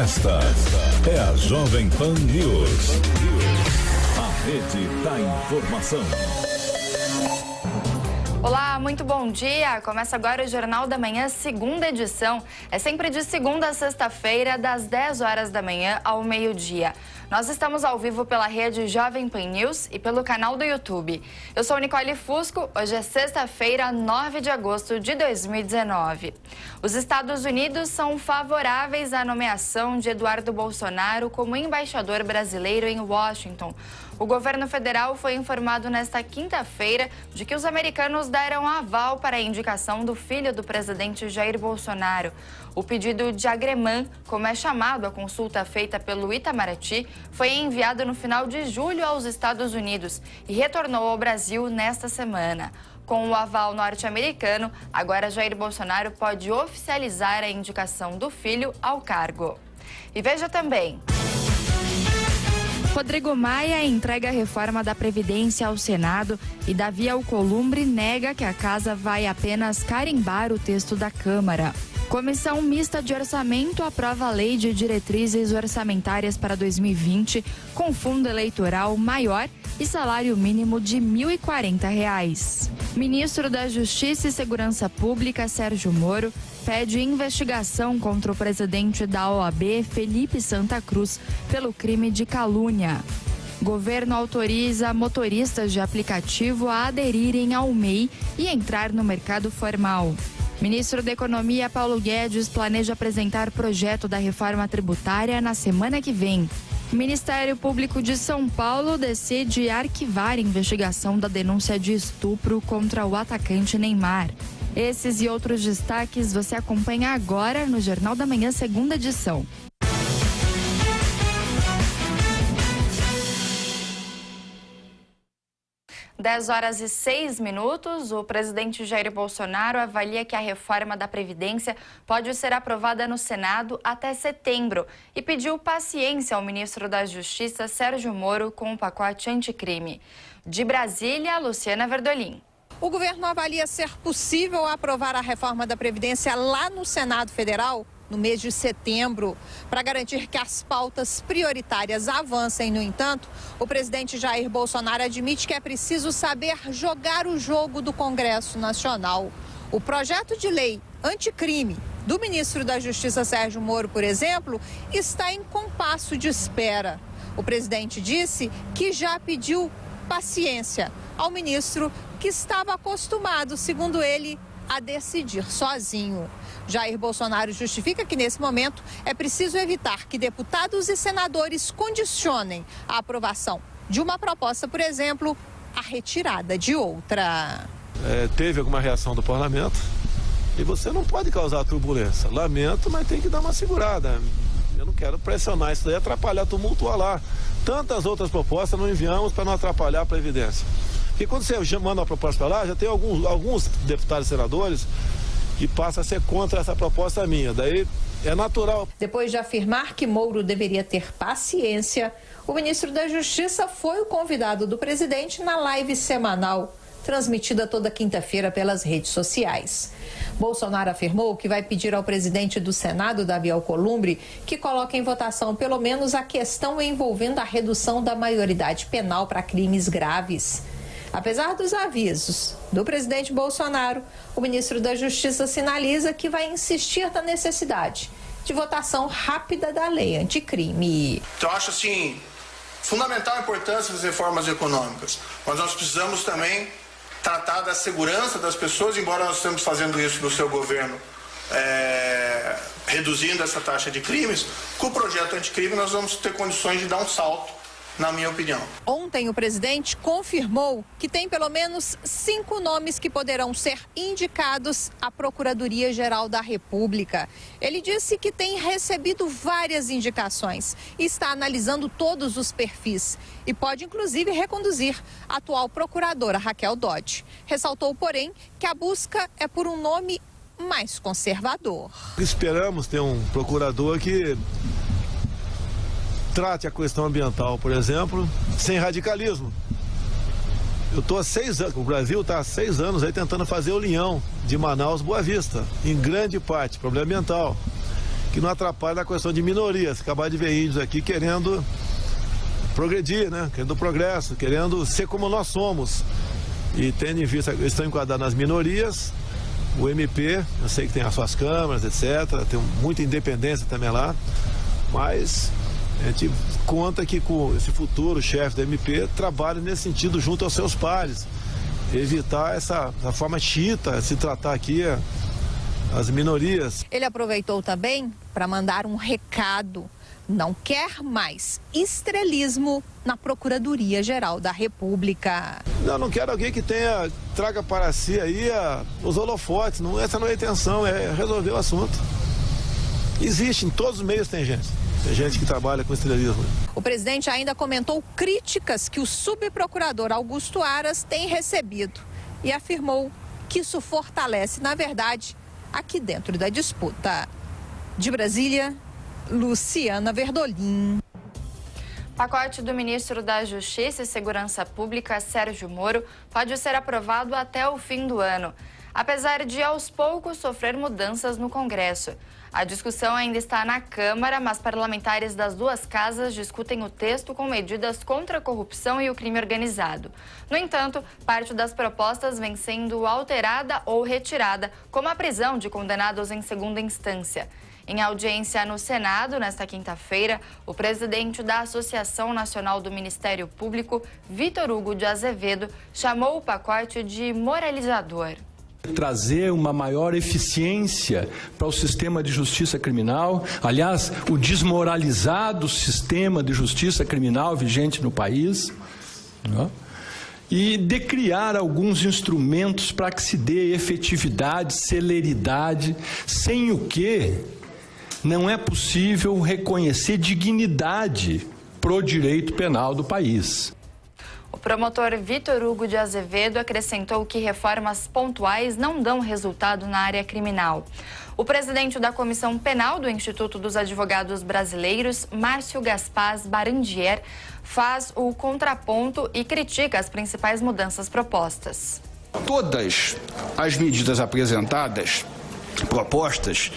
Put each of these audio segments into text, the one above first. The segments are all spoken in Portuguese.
Esta é a Jovem Pan News. A rede da informação. Olá, muito bom dia. Começa agora o Jornal da Manhã, segunda edição. É sempre de segunda a sexta-feira, das 10 horas da manhã ao meio-dia. Nós estamos ao vivo pela rede Jovem Pan News e pelo canal do YouTube. Eu sou Nicole Fusco, hoje é sexta-feira, 9 de agosto de 2019. Os Estados Unidos são favoráveis à nomeação de Eduardo Bolsonaro como embaixador brasileiro em Washington. O governo federal foi informado nesta quinta-feira de que os americanos deram aval para a indicação do filho do presidente Jair Bolsonaro. O pedido de agremã, como é chamado a consulta feita pelo Itamaraty, foi enviado no final de julho aos Estados Unidos e retornou ao Brasil nesta semana. Com o aval norte-americano, agora Jair Bolsonaro pode oficializar a indicação do filho ao cargo. E veja também: Rodrigo Maia entrega a reforma da Previdência ao Senado e Davi Alcolumbre nega que a casa vai apenas carimbar o texto da Câmara. Comissão Mista de Orçamento aprova a Lei de Diretrizes Orçamentárias para 2020 com fundo eleitoral maior e salário mínimo de R$ 1.040. Ministro da Justiça e Segurança Pública, Sérgio Moro, pede investigação contra o presidente da OAB, Felipe Santa Cruz, pelo crime de calúnia. Governo autoriza motoristas de aplicativo a aderirem ao MEI e entrar no mercado formal. Ministro da Economia, Paulo Guedes, planeja apresentar projeto da reforma tributária na semana que vem. O Ministério Público de São Paulo decide arquivar a investigação da denúncia de estupro contra o atacante Neymar. Esses e outros destaques você acompanha agora no Jornal da Manhã, segunda edição. 10 horas e 6 minutos, o presidente Jair Bolsonaro avalia que a reforma da Previdência pode ser aprovada no Senado até setembro e pediu paciência ao ministro da Justiça, Sérgio Moro, com o pacote anticrime. De Brasília, Luciana Verdolim. O governo avalia ser possível aprovar a reforma da Previdência lá no Senado Federal no mês de setembro. Para garantir que as pautas prioritárias avancem, no entanto, o presidente Jair Bolsonaro admite que é preciso saber jogar o jogo do Congresso Nacional. O projeto de lei anticrime do ministro da Justiça, Sérgio Moro, por exemplo, está em compasso de espera. O presidente disse que já pediu paciência ao ministro, que estava acostumado, segundo ele, a decidir sozinho. Jair Bolsonaro justifica que, nesse momento, é preciso evitar que deputados e senadores condicionem a aprovação de uma proposta, por exemplo, à retirada de outra. Teve alguma reação do parlamento e você não pode causar turbulência. Lamento, mas tem que dar uma segurada. Eu não quero pressionar isso daí, atrapalhar, tumultuar lá. Tantas outras propostas não enviamos para não atrapalhar a Previdência. Porque quando você manda uma proposta para lá, já tem alguns deputados e senadores que passam a ser contra essa proposta minha. Daí é natural. Depois de afirmar que Moro deveria ter paciência, o ministro da Justiça foi o convidado do presidente na live semanal, transmitida toda quinta-feira pelas redes sociais. Bolsonaro afirmou que vai pedir ao presidente do Senado, Davi Alcolumbre, que coloque em votação pelo menos a questão envolvendo a redução da maioridade penal para crimes graves. Apesar dos avisos do presidente Bolsonaro, o ministro da Justiça sinaliza que vai insistir na necessidade de votação rápida da lei anticrime. Então, acho assim, fundamental a importância das reformas econômicas, mas nós precisamos também tratar da segurança das pessoas, embora nós estamos fazendo isso no seu governo, reduzindo essa taxa de crimes. Com o projeto anticrime nós vamos ter condições de dar um salto, na minha opinião. Ontem o presidente confirmou que tem pelo menos 5 nomes que poderão ser indicados à Procuradoria-Geral da República. Ele disse que tem recebido várias indicações e está analisando todos os perfis e pode inclusive reconduzir a atual procuradora Raquel Dodge. Ressaltou, porém, que a busca é por um nome mais conservador. Esperamos ter um procurador que trate a questão ambiental, por exemplo, sem radicalismo. Eu estou há 6 anos, o Brasil está há 6 anos aí tentando fazer o linhão de Manaus-Boa Vista, em grande parte, problema ambiental. que não atrapalhe na questão de minorias. Acabar de ver índios aqui querendo progredir, né? Querendo progresso, querendo ser como nós somos. E tendo em vista, eles estão enquadrados nas minorias, o MP, eu sei que tem as suas câmaras, etc., tem muita independência também lá, mas a gente conta que com esse futuro chefe do MP trabalhe nesse sentido junto aos seus pares, evitar essa forma xiita, se tratar aqui as minorias. Ele aproveitou também para mandar um recado. Não quer mais estrelismo na Procuradoria-Geral da República. Não quero alguém que traga para si aí os holofotes. Essa não é a intenção, é resolver o assunto. Existe, em todos os meios tem gente. Tem gente que trabalha com estrelismo. O presidente ainda comentou críticas que o subprocurador Augusto Aras tem recebido e afirmou que isso fortalece, na verdade, aqui dentro da disputa. De Brasília, Luciana Verdolim. Pacote do ministro da Justiça e Segurança Pública, Sérgio Moro, pode ser aprovado até o fim do ano, apesar de aos poucos sofrer mudanças no Congresso. A discussão ainda está na Câmara, mas parlamentares das duas casas discutem o texto com medidas contra a corrupção e o crime organizado. No entanto, parte das propostas vem sendo alterada ou retirada, como a prisão de condenados em segunda instância. Em audiência no Senado, nesta quinta-feira, o presidente da Associação Nacional do Ministério Público, Vitor Hugo de Azevedo, chamou o pacote de moralizador. Trazer uma maior eficiência para o sistema de justiça criminal, aliás, o desmoralizado sistema de justiça criminal vigente no país, né? E de criar alguns instrumentos para que se dê efetividade, celeridade, sem o que não é possível reconhecer dignidade pro direito penal do país. O promotor Vitor Hugo de Azevedo acrescentou que reformas pontuais não dão resultado na área criminal. O presidente da Comissão Penal do Instituto dos Advogados Brasileiros, Márcio Gaspar Barandier, faz o contraponto e critica as principais mudanças propostas. Todas as medidas propostas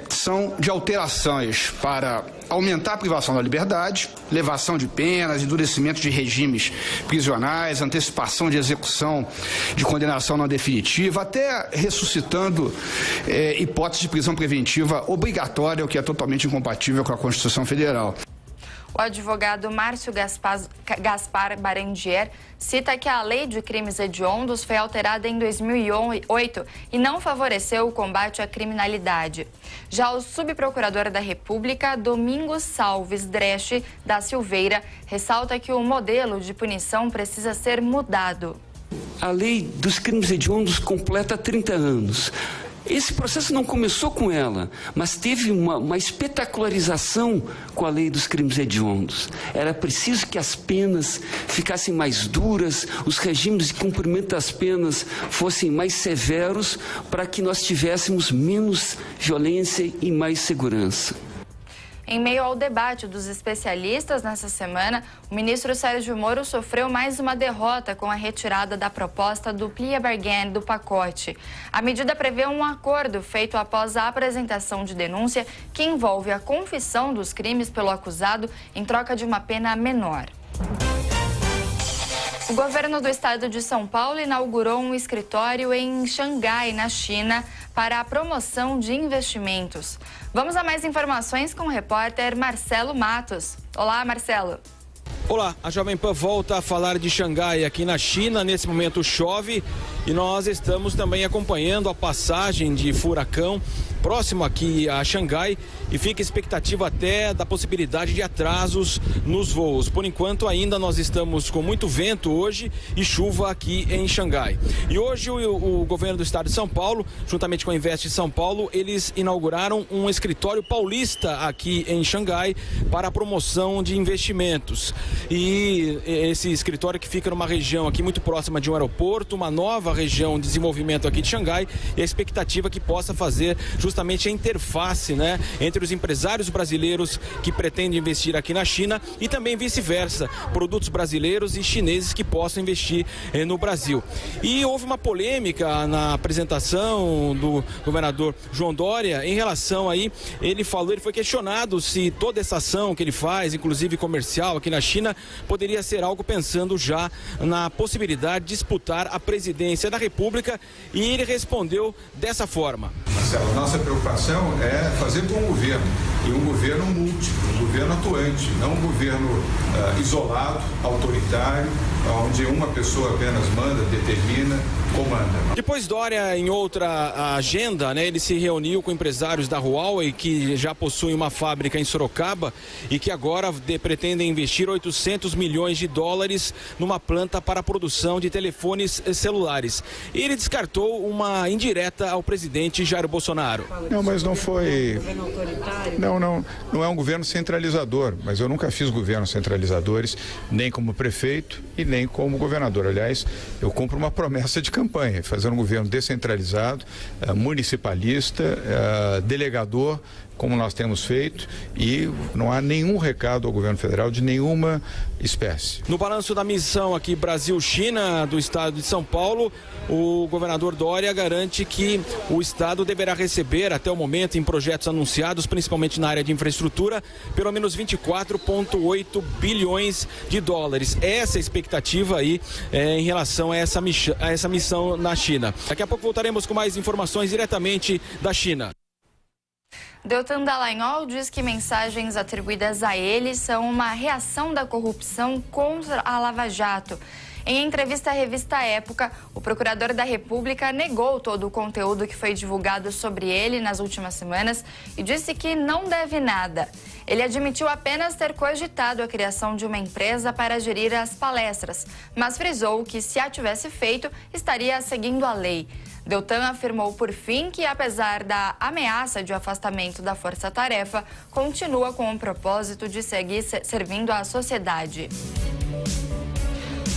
são de alterações para aumentar a privação da liberdade, elevação de penas, endurecimento de regimes prisionais, antecipação de execução de condenação não definitiva, até ressuscitando hipótese de prisão preventiva obrigatória, o que é totalmente incompatível com a Constituição Federal. O advogado Márcio Gaspar Barandier cita que a lei de crimes hediondos foi alterada em 2008 e não favoreceu o combate à criminalidade. Já o subprocurador da República, Domingos Salves Dresch da Silveira, ressalta que o modelo de punição precisa ser mudado. A lei dos crimes hediondos completa 30 anos. Esse processo não começou com ela, mas teve uma espetacularização com a lei dos crimes hediondos. Era preciso que as penas ficassem mais duras, os regimes de cumprimento das penas fossem mais severos para que nós tivéssemos menos violência e mais segurança. Em meio ao debate dos especialistas nessa semana, o ministro Sérgio Moro sofreu mais uma derrota com a retirada da proposta do plea bargain do pacote. A medida prevê um acordo feito após a apresentação de denúncia que envolve a confissão dos crimes pelo acusado em troca de uma pena menor. O governo do estado de São Paulo inaugurou um escritório em Xangai, na China, para a promoção de investimentos. Vamos a mais informações com o repórter Marcelo Matos. Olá, Marcelo. Olá, a Jovem Pan volta a falar de Xangai aqui na China. Nesse momento chove e nós estamos também acompanhando a passagem de furacão próximo aqui a Xangai e fica expectativa até da possibilidade de atrasos nos voos. Por enquanto ainda nós estamos com muito vento hoje e chuva aqui em Xangai. E hoje o governo do estado de São Paulo, juntamente com a Invest São Paulo, eles inauguraram um escritório paulista aqui em Xangai para a promoção de investimentos. E esse escritório que fica numa região aqui muito próxima de um aeroporto, uma nova a região de desenvolvimento aqui de Xangai e a expectativa que possa fazer justamente a interface, né, entre os empresários brasileiros que pretendem investir aqui na China e também vice-versa, produtos brasileiros e chineses que possam investir no Brasil. E houve uma polêmica na apresentação do governador João Dória em relação aí, ele foi questionado se toda essa ação que ele faz, inclusive comercial aqui na China, poderia ser algo pensando já na possibilidade de disputar a presidência da República, e ele respondeu dessa forma. Marcelo, nossa preocupação é fazer com o governo, e um governo múltiplo, um governo atuante, não um governo isolado, autoritário, onde uma pessoa apenas manda, determina, comanda. Depois Dória, em outra agenda, né, ele se reuniu com empresários da Huawei, que já possuem uma fábrica em Sorocaba e que agora pretendem investir 800 milhões de dólares numa planta para a produção de telefones celulares. E ele descartou uma indireta ao presidente Jair Bolsonaro. Não, mas não foi... Não é um governo centralizador, mas eu nunca fiz governos centralizadores, nem como prefeito e nem como governador. Aliás, eu cumpro uma promessa de campanha, fazer um governo descentralizado, municipalista, delegador, como nós temos feito, e não há nenhum recado ao governo federal de nenhuma espécie. No balanço da missão aqui Brasil-China do estado de São Paulo, o governador Dória garante que o estado deverá receber até o momento, em projetos anunciados, principalmente na área de infraestrutura, pelo menos 24,8 bilhões de dólares. Essa é a expectativa aí em relação a essa missão na China. Daqui a pouco voltaremos com mais informações diretamente da China. Deltan Dallagnol diz que mensagens atribuídas a ele são uma reação da corrupção contra a Lava Jato. Em entrevista à revista Época, o procurador da República negou todo o conteúdo que foi divulgado sobre ele nas últimas semanas e disse que não deve nada. Ele admitiu apenas ter cogitado a criação de uma empresa para gerir as palestras, mas frisou que, se a tivesse feito, estaria seguindo a lei. Deltan afirmou, por fim, que, apesar da ameaça de afastamento da força-tarefa, continua com o propósito de seguir servindo à sociedade.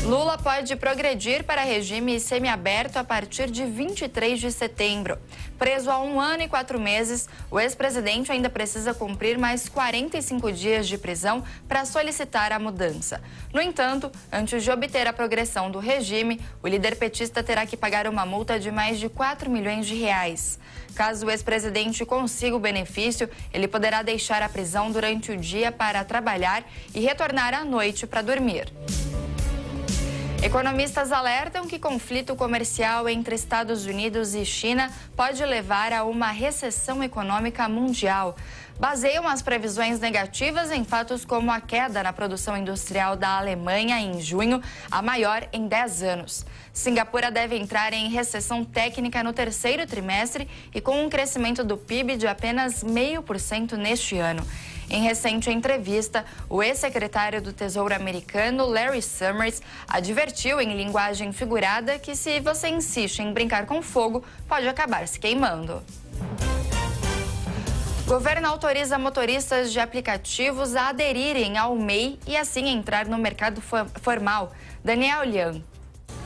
Lula pode progredir para regime semiaberto a partir de 23 de setembro. Preso há 1 ano e 4 meses, o ex-presidente ainda precisa cumprir mais 45 dias de prisão para solicitar a mudança. No entanto, antes de obter a progressão do regime, o líder petista terá que pagar uma multa de mais de 4 milhões de reais. Caso o ex-presidente consiga o benefício, ele poderá deixar a prisão durante o dia para trabalhar e retornar à noite para dormir. Economistas alertam que conflito comercial entre Estados Unidos e China pode levar a uma recessão econômica mundial. Baseiam as previsões negativas em fatos como a queda na produção industrial da Alemanha em junho, a maior em 10 anos. Singapura deve entrar em recessão técnica no 3º trimestre e com um crescimento do PIB de apenas 0,5% neste ano. Em recente entrevista, o ex-secretário do Tesouro americano, Larry Summers, advertiu em linguagem figurada que, se você insiste em brincar com fogo, pode acabar se queimando. O governo autoriza motoristas de aplicativos a aderirem ao MEI e assim entrar no mercado formal. Daniel Lian.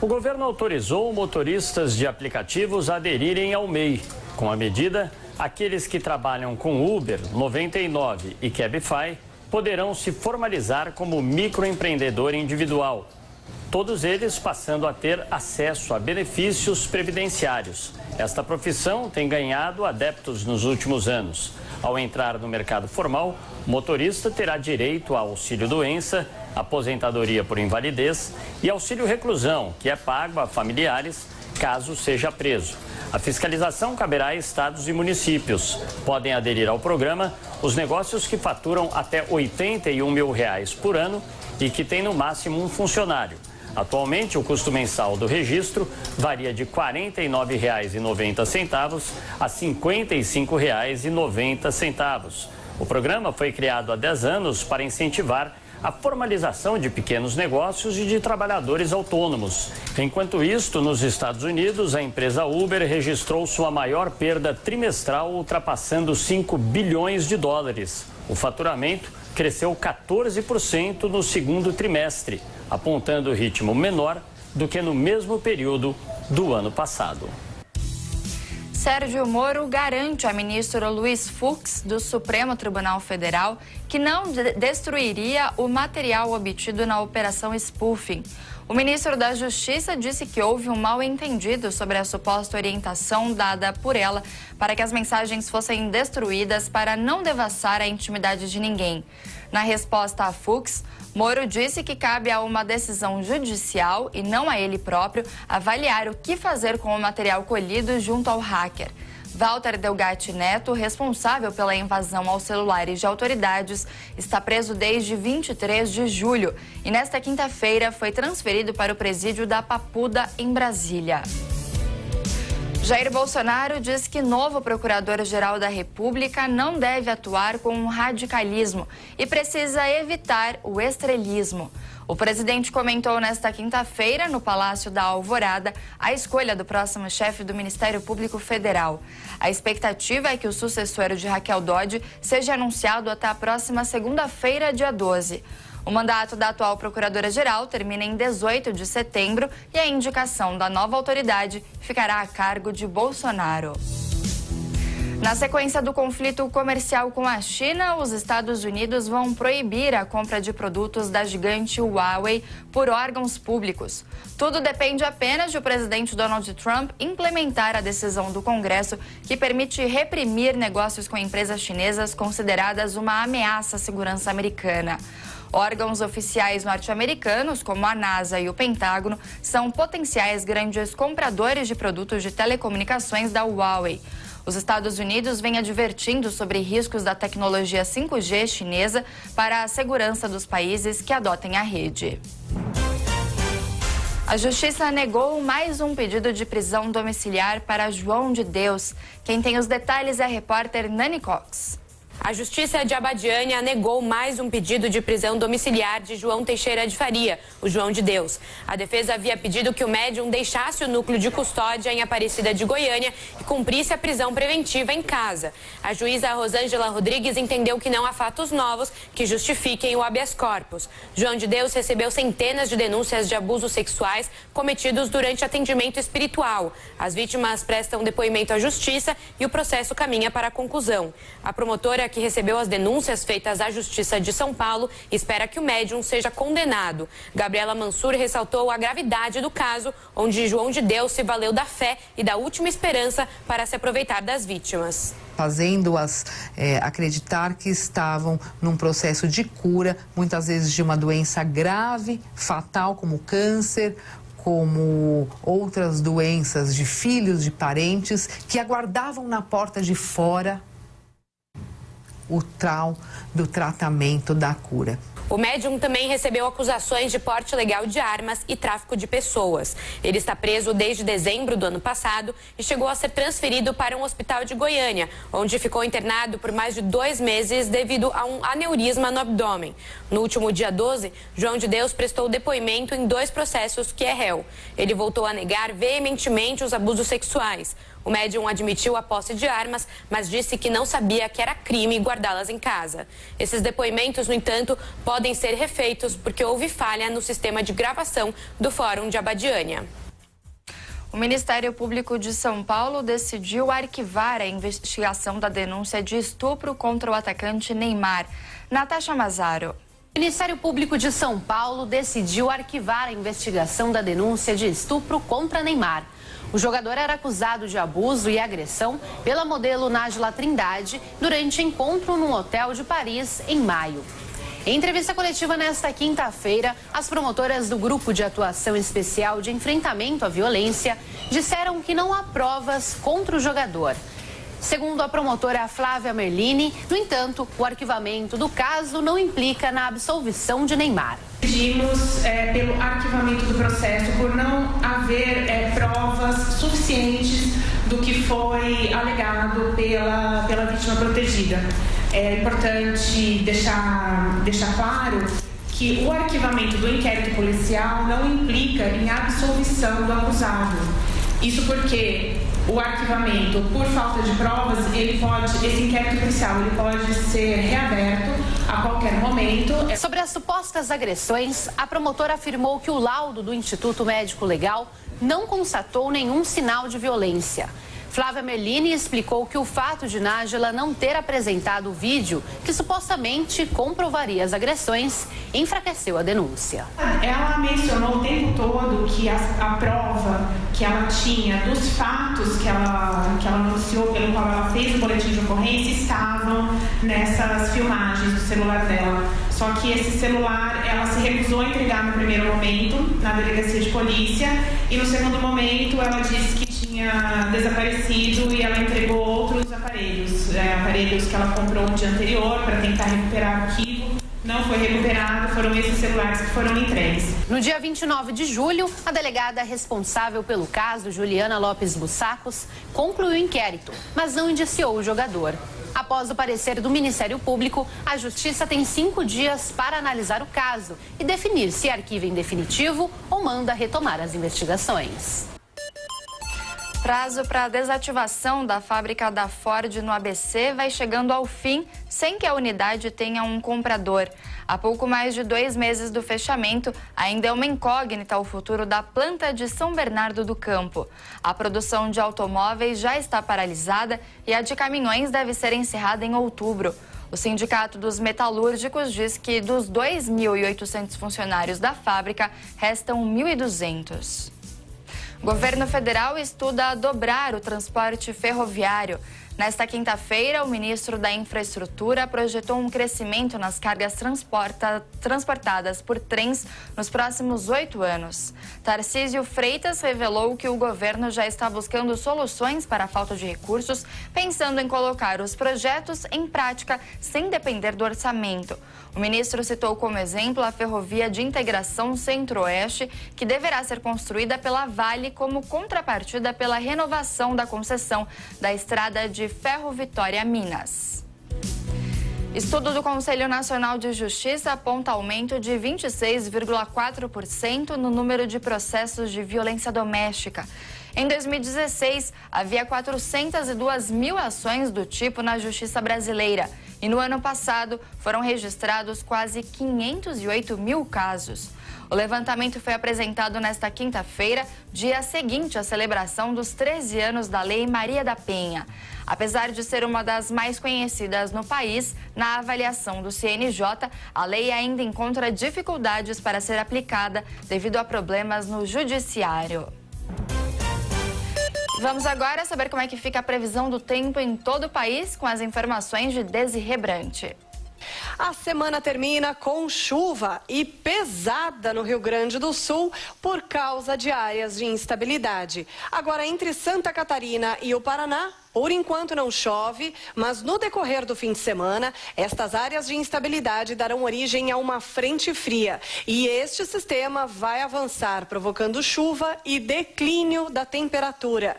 O governo autorizou motoristas de aplicativos a aderirem ao MEI. Com a medida, aqueles que trabalham com Uber, 99 e Cabify poderão se formalizar como microempreendedor individual. Todos eles passando a ter acesso a benefícios previdenciários. Esta profissão tem ganhado adeptos nos últimos anos. Ao entrar no mercado formal, o motorista terá direito a auxílio-doença, aposentadoria por invalidez e auxílio-reclusão, que é pago a familiares caso seja preso. A fiscalização caberá a estados e municípios. Podem aderir ao programa os negócios que faturam até R$ 81 mil por ano e que têm no máximo um funcionário. Atualmente, o custo mensal do registro varia de R$ 49,90 a R$ 55,90. O programa foi criado há 10 anos para incentivar a formalização de pequenos negócios e de trabalhadores autônomos. Enquanto isto, nos Estados Unidos, a empresa Uber registrou sua maior perda trimestral, ultrapassando 5 bilhões de dólares. O faturamento cresceu 14% no segundo trimestre, apontando ritmo menor do que no mesmo período do ano passado. Sérgio Moro garante a ministro Luiz Fux, do Supremo Tribunal Federal, que não destruiria o material obtido na Operação Spoofing. O ministro da Justiça disse que houve um mal-entendido sobre a suposta orientação dada por ela para que as mensagens fossem destruídas para não devassar a intimidade de ninguém. Na resposta a Fux, Moro disse que cabe a uma decisão judicial e não a ele próprio avaliar o que fazer com o material colhido junto ao hacker. Walter Delgatti Neto, responsável pela invasão aos celulares de autoridades, está preso desde 23 de julho e nesta quinta-feira foi transferido para o presídio da Papuda, em Brasília. Jair Bolsonaro diz que novo procurador-geral da República não deve atuar com um radicalismo e precisa evitar o estrelismo. O presidente comentou nesta quinta-feira, no Palácio da Alvorada, a escolha do próximo chefe do Ministério Público Federal. A expectativa é que o sucessor de Raquel Dodge seja anunciado até a próxima segunda-feira, dia 12. O mandato da atual procuradora-geral termina em 18 de setembro e a indicação da nova autoridade ficará a cargo de Bolsonaro. Na sequência do conflito comercial com a China, os Estados Unidos vão proibir a compra de produtos da gigante Huawei por órgãos públicos. Tudo depende apenas de o presidente Donald Trump implementar a decisão do Congresso que permite reprimir negócios com empresas chinesas consideradas uma ameaça à segurança americana. Órgãos oficiais norte-americanos, como a NASA e o Pentágono, são potenciais grandes compradores de produtos de telecomunicações da Huawei. Os Estados Unidos vêm advertindo sobre riscos da tecnologia 5G chinesa para a segurança dos países que adotem a rede. A Justiça negou mais um pedido de prisão domiciliar para João de Deus. Quem tem os detalhes é a repórter Nani Cox. A Justiça de Abadiânia negou mais um pedido de prisão domiciliar de João Teixeira de Faria, o João de Deus. A defesa havia pedido que o médium deixasse o núcleo de custódia em Aparecida de Goiânia e cumprisse a prisão preventiva em casa. A juíza Rosângela Rodrigues entendeu que não há fatos novos que justifiquem o habeas corpus. João de Deus recebeu centenas de denúncias de abusos sexuais cometidos durante atendimento espiritual. As vítimas prestam depoimento à Justiça e o processo caminha para a conclusão. A promotora que recebeu as denúncias feitas à Justiça de São Paulo espera que o médium seja condenado. Gabriela Mansur ressaltou a gravidade do caso, onde João de Deus se valeu da fé e da última esperança para se aproveitar das vítimas. Fazendo-as acreditar que estavam num processo de cura, muitas vezes de uma doença grave, fatal, como câncer, como outras doenças de filhos, de parentes, que aguardavam na porta de fora o do tratamento da cura. O médium também recebeu acusações de porte ilegal de armas e tráfico de pessoas. Ele está preso desde dezembro do ano passado e chegou a ser transferido para um hospital de Goiânia, onde ficou internado por mais de 2 meses devido a um aneurisma no abdômen. No último dia 12, João de Deus prestou depoimento em 2 processos que é réu. Ele voltou a negar veementemente os abusos sexuais. O médium admitiu a posse de armas, mas disse que não sabia que era crime guardá-las em casa. Esses depoimentos, no entanto, podem ser refeitos porque houve falha no sistema de gravação do Fórum de Abadiânia. O Ministério Público de São Paulo decidiu arquivar a investigação da denúncia de estupro contra o atacante Neymar. Natasha Mazaro. O Ministério Público de São Paulo decidiu arquivar a investigação da denúncia de estupro contra Neymar. O jogador era acusado de abuso e agressão pela modelo Nájila Trindade durante encontro num hotel de Paris em maio. Em entrevista coletiva nesta quinta-feira, as promotoras do Grupo de Atuação Especial de Enfrentamento à Violência disseram que não há provas contra o jogador. Segundo a promotora Flávia Merlini, no entanto, o arquivamento do caso não implica na absolvição de Neymar. Pedimos pelo arquivamento do processo por não haver provas suficientes do que foi alegado pela vítima protegida. É importante deixar claro que o arquivamento do inquérito policial não implica em absolvição do acusado. Isso porque o arquivamento por falta de provas, esse inquérito policial, ele pode ser reaberto a qualquer momento. Sobre as supostas agressões, a promotora afirmou que o laudo do Instituto Médico Legal não constatou nenhum sinal de violência. Flávia Merlini explicou que o fato de Nájila não ter apresentado o vídeo que supostamente comprovaria as agressões enfraqueceu a denúncia. Ela mencionou o tempo todo que a prova que ela tinha dos fatos que ela noticiou, pelo qual ela fez o boletim de ocorrência, estavam nessas filmagens do celular dela. Só que esse celular ela se recusou a entregar no primeiro momento na delegacia de polícia e no segundo momento ela disse que tinha desaparecido e ela entregou outros aparelhos, aparelhos que ela comprou no dia anterior para tentar recuperar o arquivo. Não foi recuperado, foram esses celulares que foram entregues. No dia 29 de julho, a delegada responsável pelo caso, Juliana Lopes Bussacos, concluiu o inquérito, mas não indiciou o jogador. Após o parecer do Ministério Público, a Justiça tem 5 dias para analisar o caso e definir se arquiva em definitivo ou manda retomar as investigações. Prazo para a desativação da fábrica da Ford no ABC vai chegando ao fim sem que a unidade tenha um comprador. Há pouco mais de 2 meses do fechamento, ainda é uma incógnita o futuro da planta de São Bernardo do Campo. A produção de automóveis já está paralisada e a de caminhões deve ser encerrada em outubro. O Sindicato dos Metalúrgicos diz que dos 2.800 funcionários da fábrica, restam 1.200. O governo federal estuda dobrar o transporte ferroviário. Nesta quinta-feira, o ministro da Infraestrutura projetou um crescimento nas cargas transportadas por trens nos próximos 8 anos. Tarcísio Freitas revelou que o governo já está buscando soluções para a falta de recursos, pensando em colocar os projetos em prática sem depender do orçamento. O ministro citou como exemplo a ferrovia de integração Centro-Oeste, que deverá ser construída pela Vale como contrapartida pela renovação da concessão da estrada de Ferro Vitória Minas. Estudo do Conselho Nacional de Justiça aponta aumento de 26,4% no número de processos de violência doméstica. Em 2016, havia 402 mil ações do tipo na Justiça brasileira. E no ano passado, foram registrados quase 508 mil casos. O levantamento foi apresentado nesta quinta-feira, dia seguinte à celebração dos 13 anos da Lei Maria da Penha. Apesar de ser uma das mais conhecidas no país, na avaliação do CNJ, a lei ainda encontra dificuldades para ser aplicada devido a problemas no judiciário. Vamos agora saber como é que fica a previsão do tempo em todo o país com as informações de Desirê Brant. A semana termina com chuva e pesada no Rio Grande do Sul por causa de áreas de instabilidade. Agora, entre Santa Catarina e o Paraná, por enquanto não chove, mas no decorrer do fim de semana, estas áreas de instabilidade darão origem a uma frente fria. E este sistema vai avançar, provocando chuva e declínio da temperatura.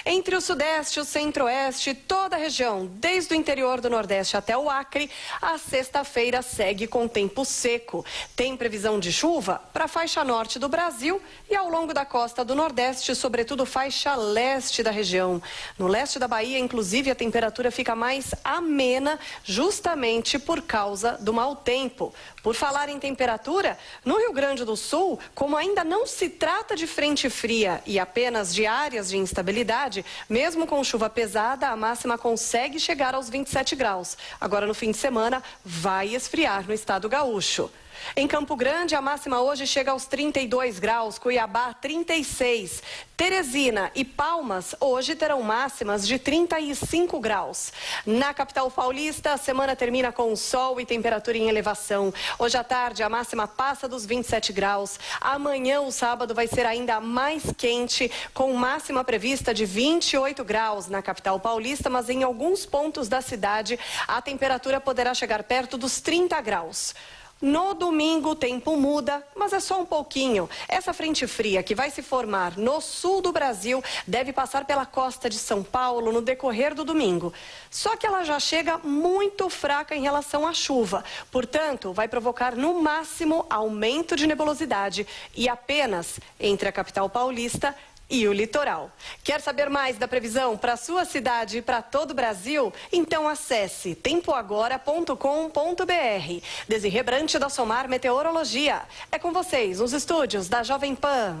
Entre o Sudeste e o Centro-Oeste, toda a região, desde o interior do Nordeste até o Acre, a sexta-feira segue com tempo seco. Tem previsão de chuva para a faixa norte do Brasil e ao longo da costa do Nordeste, sobretudo faixa leste da região. No leste da Bahia, inclusive, a temperatura fica mais amena justamente por causa do mau tempo. Por falar em temperatura, no Rio Grande do Sul, como ainda não se trata de frente fria e apenas de áreas de instabilidade, mesmo com chuva pesada, a máxima consegue chegar aos 27 graus. Agora, no fim de semana, vai esfriar no estado gaúcho. Em Campo Grande, a máxima hoje chega aos 32 graus, Cuiabá 36. Teresina e Palmas hoje terão máximas de 35 graus. Na capital paulista, a semana termina com sol e temperatura em elevação. Hoje à tarde, a máxima passa dos 27 graus. Amanhã, o sábado, vai ser ainda mais quente, com máxima prevista de 28 graus na capital paulista, mas em alguns pontos da cidade, a temperatura poderá chegar perto dos 30 graus. No domingo, o tempo muda, mas é só um pouquinho. Essa frente fria que vai se formar no sul do Brasil deve passar pela costa de São Paulo no decorrer do domingo. Só que ela já chega muito fraca em relação à chuva. Portanto, vai provocar no máximo aumento de nebulosidade e apenas entre a capital paulista e o litoral. Quer saber mais da previsão para a sua cidade e para todo o Brasil? Então acesse tempoagora.com.br. Desirê Brante da Somar Meteorologia. É com vocês nos estúdios da Jovem Pan.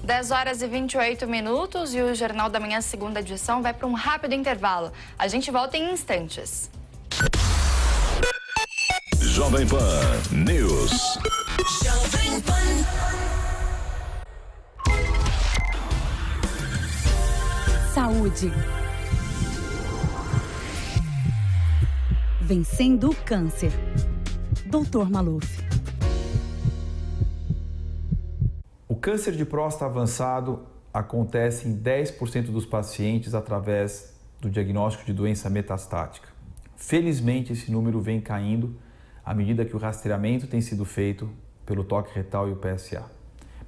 10 horas e 28 minutos e o Jornal da Manhã, segunda edição, vai para um rápido intervalo. A gente volta em instantes. Jovem Pan News. Jovem Pan. Saúde. Vencendo o câncer. Dr. Maluf. O câncer de próstata avançado acontece em 10% dos pacientes através do diagnóstico de doença metastática. Felizmente, esse número vem caindo à medida que o rastreamento tem sido feito pelo toque retal e o PSA.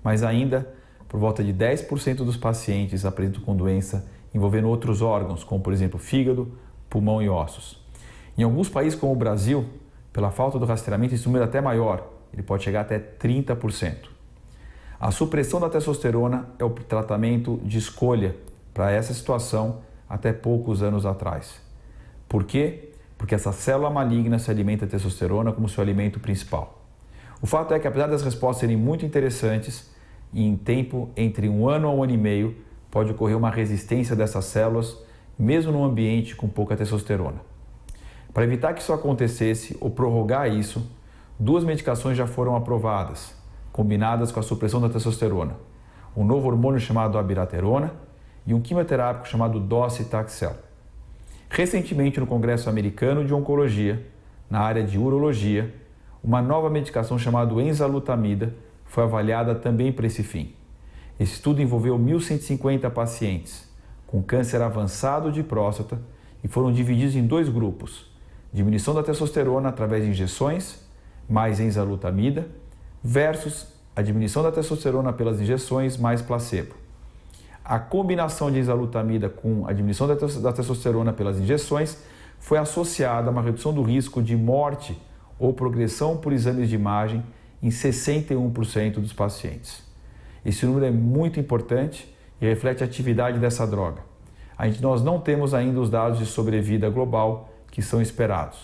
Mas ainda, por volta de 10% dos pacientes apresentam com doença envolvendo outros órgãos, como por exemplo fígado, pulmão e ossos. Em alguns países como o Brasil, pela falta do rastreamento, esse número é até maior, ele pode chegar até 30%. A supressão da testosterona é o tratamento de escolha para essa situação até poucos anos atrás. Por quê? Porque essa célula maligna se alimenta de testosterona como seu alimento principal. O fato é que, apesar das respostas serem muito interessantes, em tempo entre 1 ano a 1 ano e meio, pode ocorrer uma resistência dessas células, mesmo num ambiente com pouca testosterona. Para evitar que isso acontecesse ou prorrogar isso, 2 medicações já foram aprovadas, combinadas com a supressão da testosterona. Um novo hormônio chamado abiraterona e um quimioterápico chamado docetaxel. Recentemente, no Congresso Americano de Oncologia, na área de urologia, uma nova medicação chamada enzalutamida foi avaliada também para esse fim. Esse estudo envolveu 1.150 pacientes com câncer avançado de próstata e foram divididos em 2 grupos: diminuição da testosterona através de injeções, mais enzalutamida, versus a diminuição da testosterona pelas injeções mais placebo. A combinação de enzalutamida com a diminuição da testosterona pelas injeções foi associada a uma redução do risco de morte ou progressão por exames de imagem em 61% dos pacientes. Esse número é muito importante e reflete a atividade dessa droga. Nós não temos ainda os dados de sobrevida global que são esperados,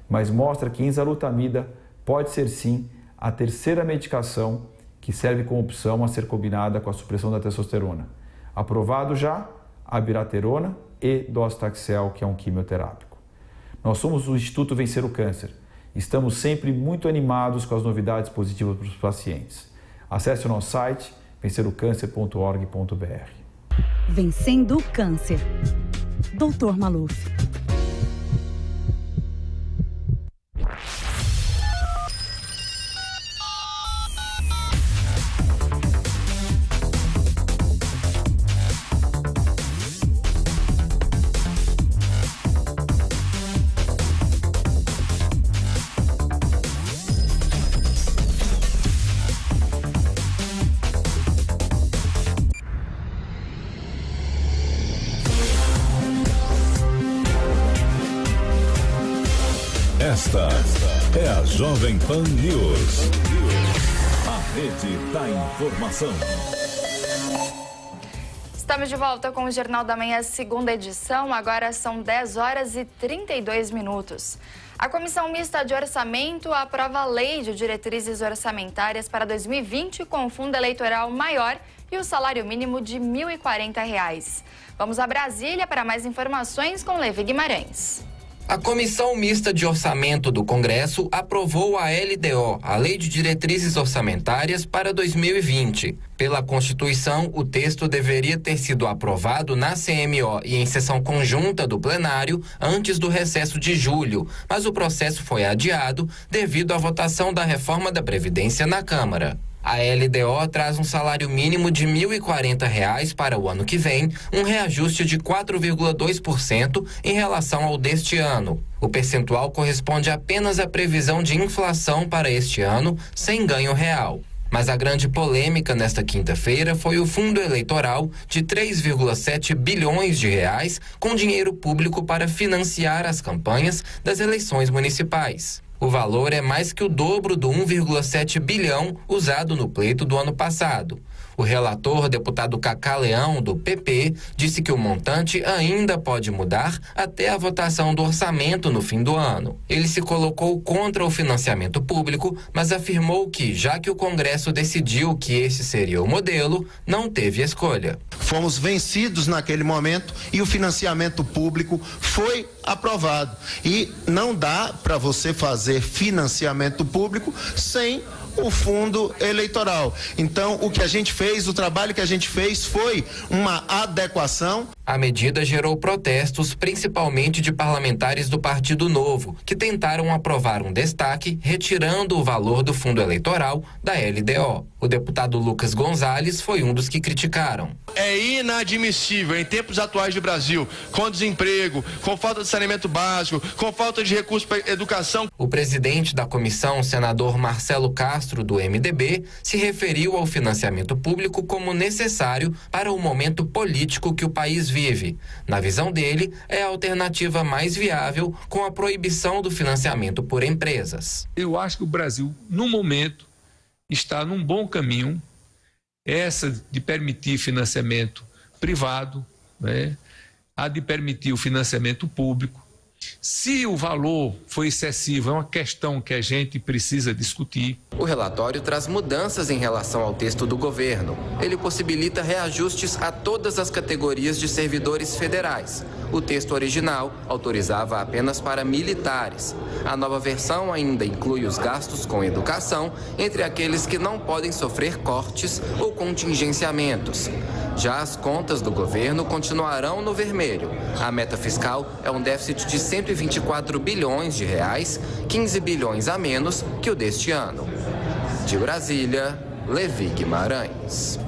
mas mostra que enzalutamida pode ser sim a terceira medicação que serve como opção a ser combinada com a supressão da testosterona. Aprovado já abiraterona e docetaxel, que é um quimioterápico. Nós somos o Instituto Vencer o Câncer. Estamos sempre muito animados com as novidades positivas para os pacientes. Acesse o nosso site vencerocâncer.org.br. Vencendo o câncer. Dr. Maluf. Esta é a Jovem Pan News. A rede da informação. Estamos de volta com o Jornal da Manhã, segunda edição. Agora são 10 horas e 32 minutos. A Comissão Mista de Orçamento aprova a Lei de Diretrizes Orçamentárias para 2020 com fundo eleitoral maior e o salário mínimo de R$ 1.040. Vamos a Brasília para mais informações com Levi Guimarães. A Comissão Mista de Orçamento do Congresso aprovou a LDO, a Lei de Diretrizes Orçamentárias para 2020. Pela Constituição, o texto deveria ter sido aprovado na CMO e em sessão conjunta do plenário antes do recesso de julho, mas o processo foi adiado devido à votação da reforma da Previdência na Câmara. A LDO traz um salário mínimo de R$ 1.040 para o ano que vem, um reajuste de 4,2% em relação ao deste ano. O percentual corresponde apenas à previsão de inflação para este ano, sem ganho real. Mas a grande polêmica nesta quinta-feira foi o fundo eleitoral de 3,7 bilhões de reais com dinheiro público para financiar as campanhas das eleições municipais. O valor é mais que o dobro do 1,7 bilhão usado no pleito do ano passado. O relator, deputado Cacá Leão, do PP, disse que o montante ainda pode mudar até a votação do orçamento no fim do ano. Ele se colocou contra o financiamento público, mas afirmou que, já que o Congresso decidiu que esse seria o modelo, não teve escolha. Fomos vencidos naquele momento e o financiamento público foi aprovado. E não dá para você fazer financiamento público sem o fundo eleitoral. Então, o que a gente fez, o trabalho que a gente fez foi uma adequação. A medida gerou protestos, principalmente de parlamentares do Partido Novo, que tentaram aprovar um destaque, retirando o valor do fundo eleitoral da LDO. O deputado Lucas Gonzalez foi um dos que criticaram. É inadmissível, em tempos atuais do Brasil, com desemprego, com falta de saneamento básico, com falta de recursos para educação. O presidente da comissão, o senador Marcelo Castro, do MDB, se referiu ao financiamento público como necessário para o momento político que o país vive. Na visão dele, é a alternativa mais viável com a proibição do financiamento por empresas. Eu acho que o Brasil, no momento, está num bom caminho, essa de permitir financiamento privado, né? A de permitir o financiamento público. Se o valor for excessivo, é uma questão que a gente precisa discutir. O relatório traz mudanças em relação ao texto do governo. Ele possibilita reajustes a todas as categorias de servidores federais. O texto original autorizava apenas para militares. A nova versão ainda inclui os gastos com educação entre aqueles que não podem sofrer cortes ou contingenciamentos. Já as contas do governo continuarão no vermelho. A meta fiscal é um déficit de 124 bilhões de reais, 15 bilhões a menos que o deste ano. De Brasília, Levi Guimarães.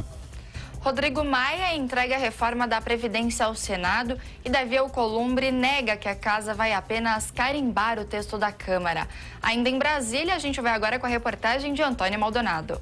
Rodrigo Maia entrega a reforma da Previdência ao Senado e Davi Alcolumbre nega que a casa vai apenas carimbar o texto da Câmara. Ainda em Brasília, a gente vai agora com a reportagem de Antônio Maldonado.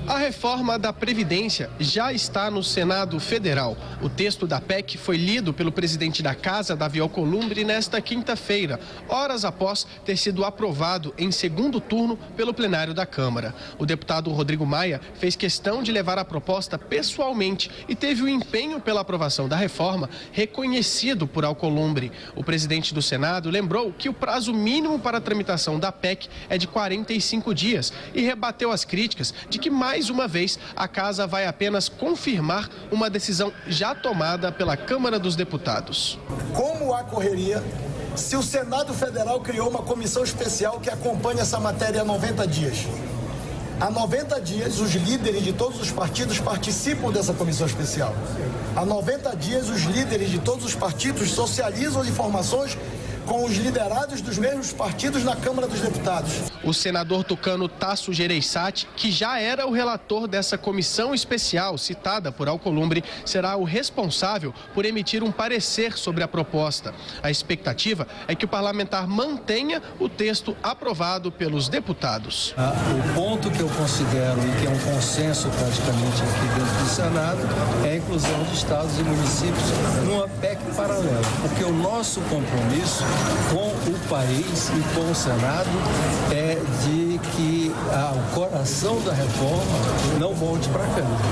A reforma da Previdência já está no Senado Federal. O texto da PEC foi lido pelo presidente da Casa, Davi Alcolumbre, nesta quinta-feira, horas após ter sido aprovado em segundo turno pelo plenário da Câmara. O deputado Rodrigo Maia fez questão de levar a proposta pessoalmente e teve o empenho pela aprovação da reforma reconhecido por Alcolumbre. O presidente do Senado lembrou que o prazo mínimo para a tramitação da PEC é de 45 dias e rebateu as críticas de que mais uma vez, a Casa vai apenas confirmar uma decisão já tomada pela Câmara dos Deputados. Como ocorreria se o Senado Federal criou uma comissão especial que acompanha essa matéria há 90 dias? Há 90 dias, os líderes de todos os partidos participam dessa comissão especial. Há 90 dias, os líderes de todos os partidos socializam as informações com os liderados dos mesmos partidos na Câmara dos Deputados. O senador tucano Tasso Gereissati, que já era o relator dessa comissão especial citada por Alcolumbre, será o responsável por emitir um parecer sobre a proposta. A expectativa é que o parlamentar mantenha o texto aprovado pelos deputados. O ponto que eu considero e que é um consenso praticamente aqui dentro do Senado é a inclusão de estados e municípios numa PEC paralela, porque o nosso compromisso com o país e com o Senado é de que o coração da reforma não volte para a Câmara,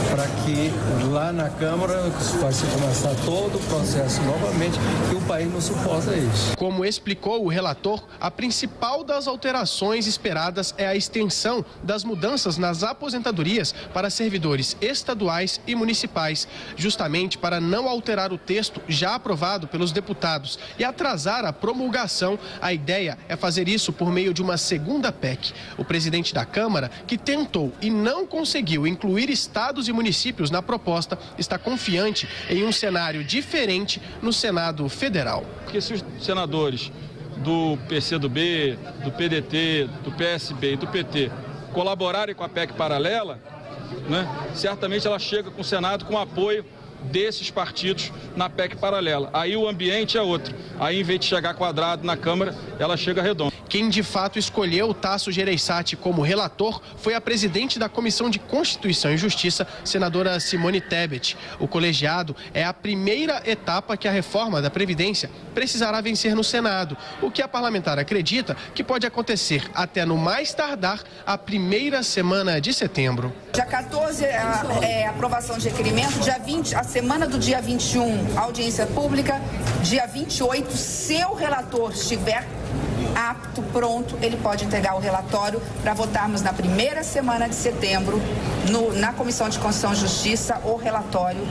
para que lá na Câmara vai se começar todo o processo novamente, e o país não suporta isso. Como explicou o relator, a principal das alterações esperadas é a extensão das mudanças nas aposentadorias para servidores estaduais e municipais, justamente para não alterar o texto já aprovado pelos deputados e atrasar a promulgação. A ideia é fazer isso por meio de uma segunda PEC. O presidente da Câmara, que tentou e não conseguiu incluir estados e municípios na proposta, está confiante em um cenário diferente no Senado Federal. Porque se os senadores do PCdoB, do PDT, do PSB e do PT colaborarem com a PEC paralela, né, certamente ela chega com o Senado com apoio desses partidos na PEC paralela. Aí o ambiente é outro. Aí, em vez de chegar quadrado na Câmara, ela chega redonda. Quem de fato escolheu Tasso Gereissati como relator foi a presidente da Comissão de Constituição e Justiça, senadora Simone Tebet. O colegiado é a primeira etapa que a reforma da Previdência precisará vencer no Senado, o que a parlamentar acredita que pode acontecer até no mais tardar a primeira semana de setembro. Dia 14 aprovação de requerimento, dia 20, a semana do dia 21, audiência pública, dia 28, se o relator estiver apto, pronto, ele pode entregar o relatório para votarmos na primeira semana de setembro, na Comissão de Constituição e Justiça, o relatório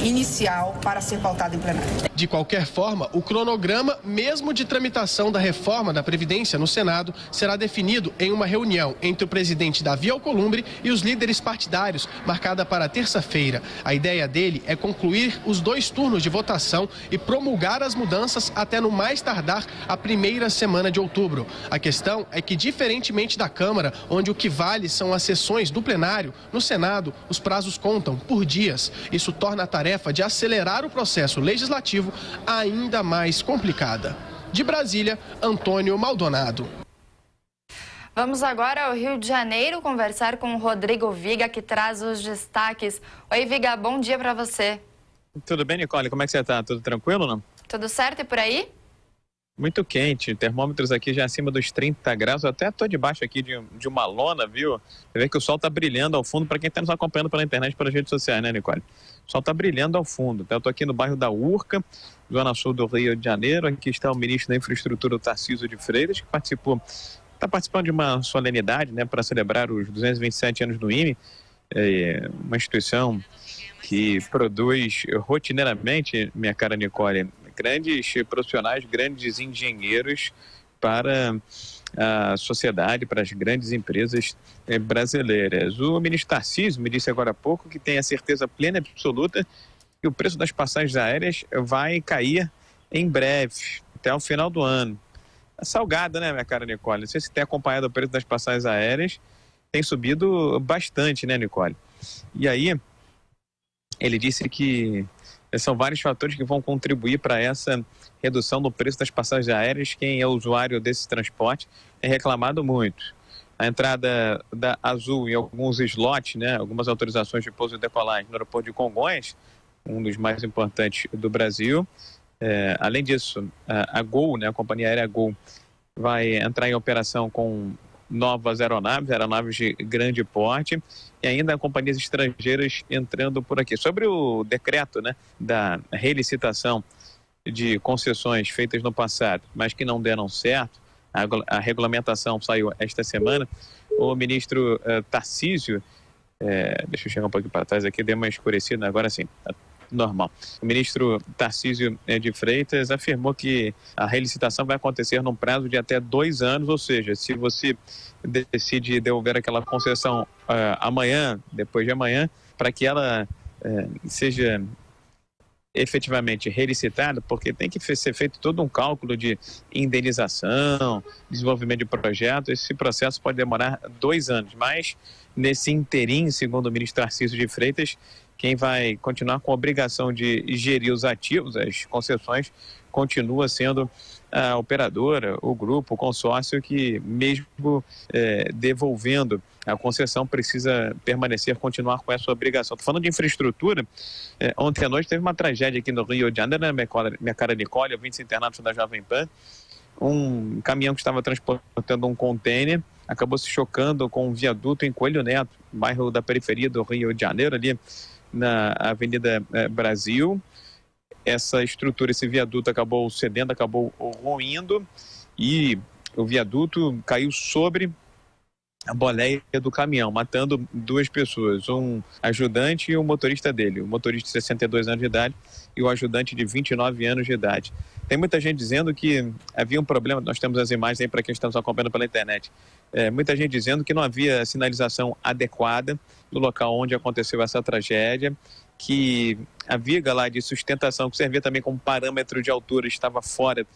inicial para ser pautado em plenário. De qualquer forma, o cronograma, mesmo de tramitação da reforma da Previdência no Senado, será definido em uma reunião entre o presidente Davi Alcolumbre e os líderes partidários, marcada para terça-feira. A ideia dele é concluir os 2 turnos de votação e promulgar as mudanças até no mais tardar a primeira semana de outubro. A questão é que, diferentemente da Câmara, onde o que vale são as sessões do plenário, no Senado, os prazos contam por dias. Isso torna a tarefa de acelerar o processo legislativo ainda mais complicada. De Brasília, Antônio Maldonado. Vamos agora ao Rio de Janeiro conversar com o Rodrigo Viga, que traz os destaques. Oi, Viga, bom dia para você. Tudo bem, Nicole? Como é que você está? Tudo tranquilo, não? Tudo certo e por aí? Muito quente, termômetros aqui já acima dos 30 graus, eu até estou debaixo aqui de uma lona, viu? Você vê que o sol está brilhando ao fundo, para quem está nos acompanhando pela internet, pelas redes sociais, né, Nicole? O sol está brilhando ao fundo, então, eu estou aqui no bairro da Urca, zona sul do Rio de Janeiro, aqui está o ministro da Infraestrutura, o Tarcísio de Freitas, que está participando de uma solenidade, né, para celebrar os 227 anos do IME, uma instituição que produz rotineiramente, minha cara Nicole, grandes profissionais, grandes engenheiros para a sociedade, para as grandes empresas brasileiras. O ministro Tarcísio me disse agora há pouco que tem a certeza plena e absoluta que o preço das passagens aéreas vai cair em breve, até o final do ano. É salgado, né, minha cara Nicole? Não sei se tem acompanhado o preço das passagens aéreas, tem subido bastante, né, Nicole? E aí, ele disse que são vários fatores que vão contribuir para essa redução no preço das passagens aéreas. Quem é usuário desse transporte tem reclamado muito. A entrada da Azul em alguns slots, né, algumas autorizações de pouso e decolagem no aeroporto de Congonhas, um dos mais importantes do Brasil. Além disso, a Gol, né, a companhia aérea Gol, vai entrar em operação com novas aeronaves de grande porte, e ainda companhias estrangeiras entrando por aqui. Sobre o decreto, né, da relicitação de concessões feitas no passado, mas que não deram certo, a regulamentação saiu esta semana, o ministro Tarcísio, deixa eu chegar um pouquinho para trás aqui, deu uma escurecida, agora sim, normal. O ministro Tarcísio de Freitas afirmou que a relicitação vai acontecer num prazo de até 2 anos, ou seja, se você decide devolver aquela concessão amanhã, depois de amanhã, para que ela seja efetivamente relicitada, porque tem que ser feito todo um cálculo de indenização, desenvolvimento de projeto. Esse processo pode demorar 2 anos, mas nesse interim, segundo o ministro Tarcísio de Freitas, quem vai continuar com a obrigação de gerir os ativos, as concessões, continua sendo a operadora, o grupo, o consórcio, que mesmo devolvendo a concessão precisa permanecer, continuar com essa obrigação. Estou falando de infraestrutura. Ontem à noite teve uma tragédia aqui no Rio de Janeiro, minha cara Nicole, ouvintes internados da Jovem Pan. Um caminhão que estava transportando um contêiner acabou se chocando com um viaduto em Coelho Neto, bairro da periferia do Rio de Janeiro, ali na Avenida Brasil. Essa estrutura, esse viaduto acabou cedendo, acabou ruindo, e o viaduto caiu sobre a boleia do caminhão, matando 2 pessoas, um ajudante e um motorista dele, o motorista de 62 anos de idade e o ajudante de 29 anos de idade. Tem muita gente dizendo que havia um problema, nós temos as imagens aí para quem está nos acompanhando pela internet, muita gente dizendo que não havia sinalização adequada no local onde aconteceu essa tragédia, que a viga lá de sustentação, que servia também como parâmetro de altura, estava fora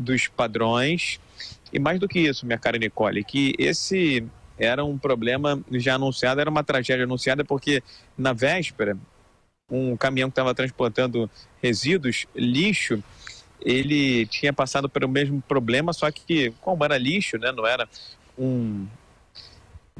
dos padrões. E mais do que isso, minha cara Nicole, que esse era um problema já anunciado, era uma tragédia anunciada, porque na véspera, um caminhão que estava transportando resíduos, lixo, ele tinha passado pelo mesmo problema, só que como era lixo, né, não era um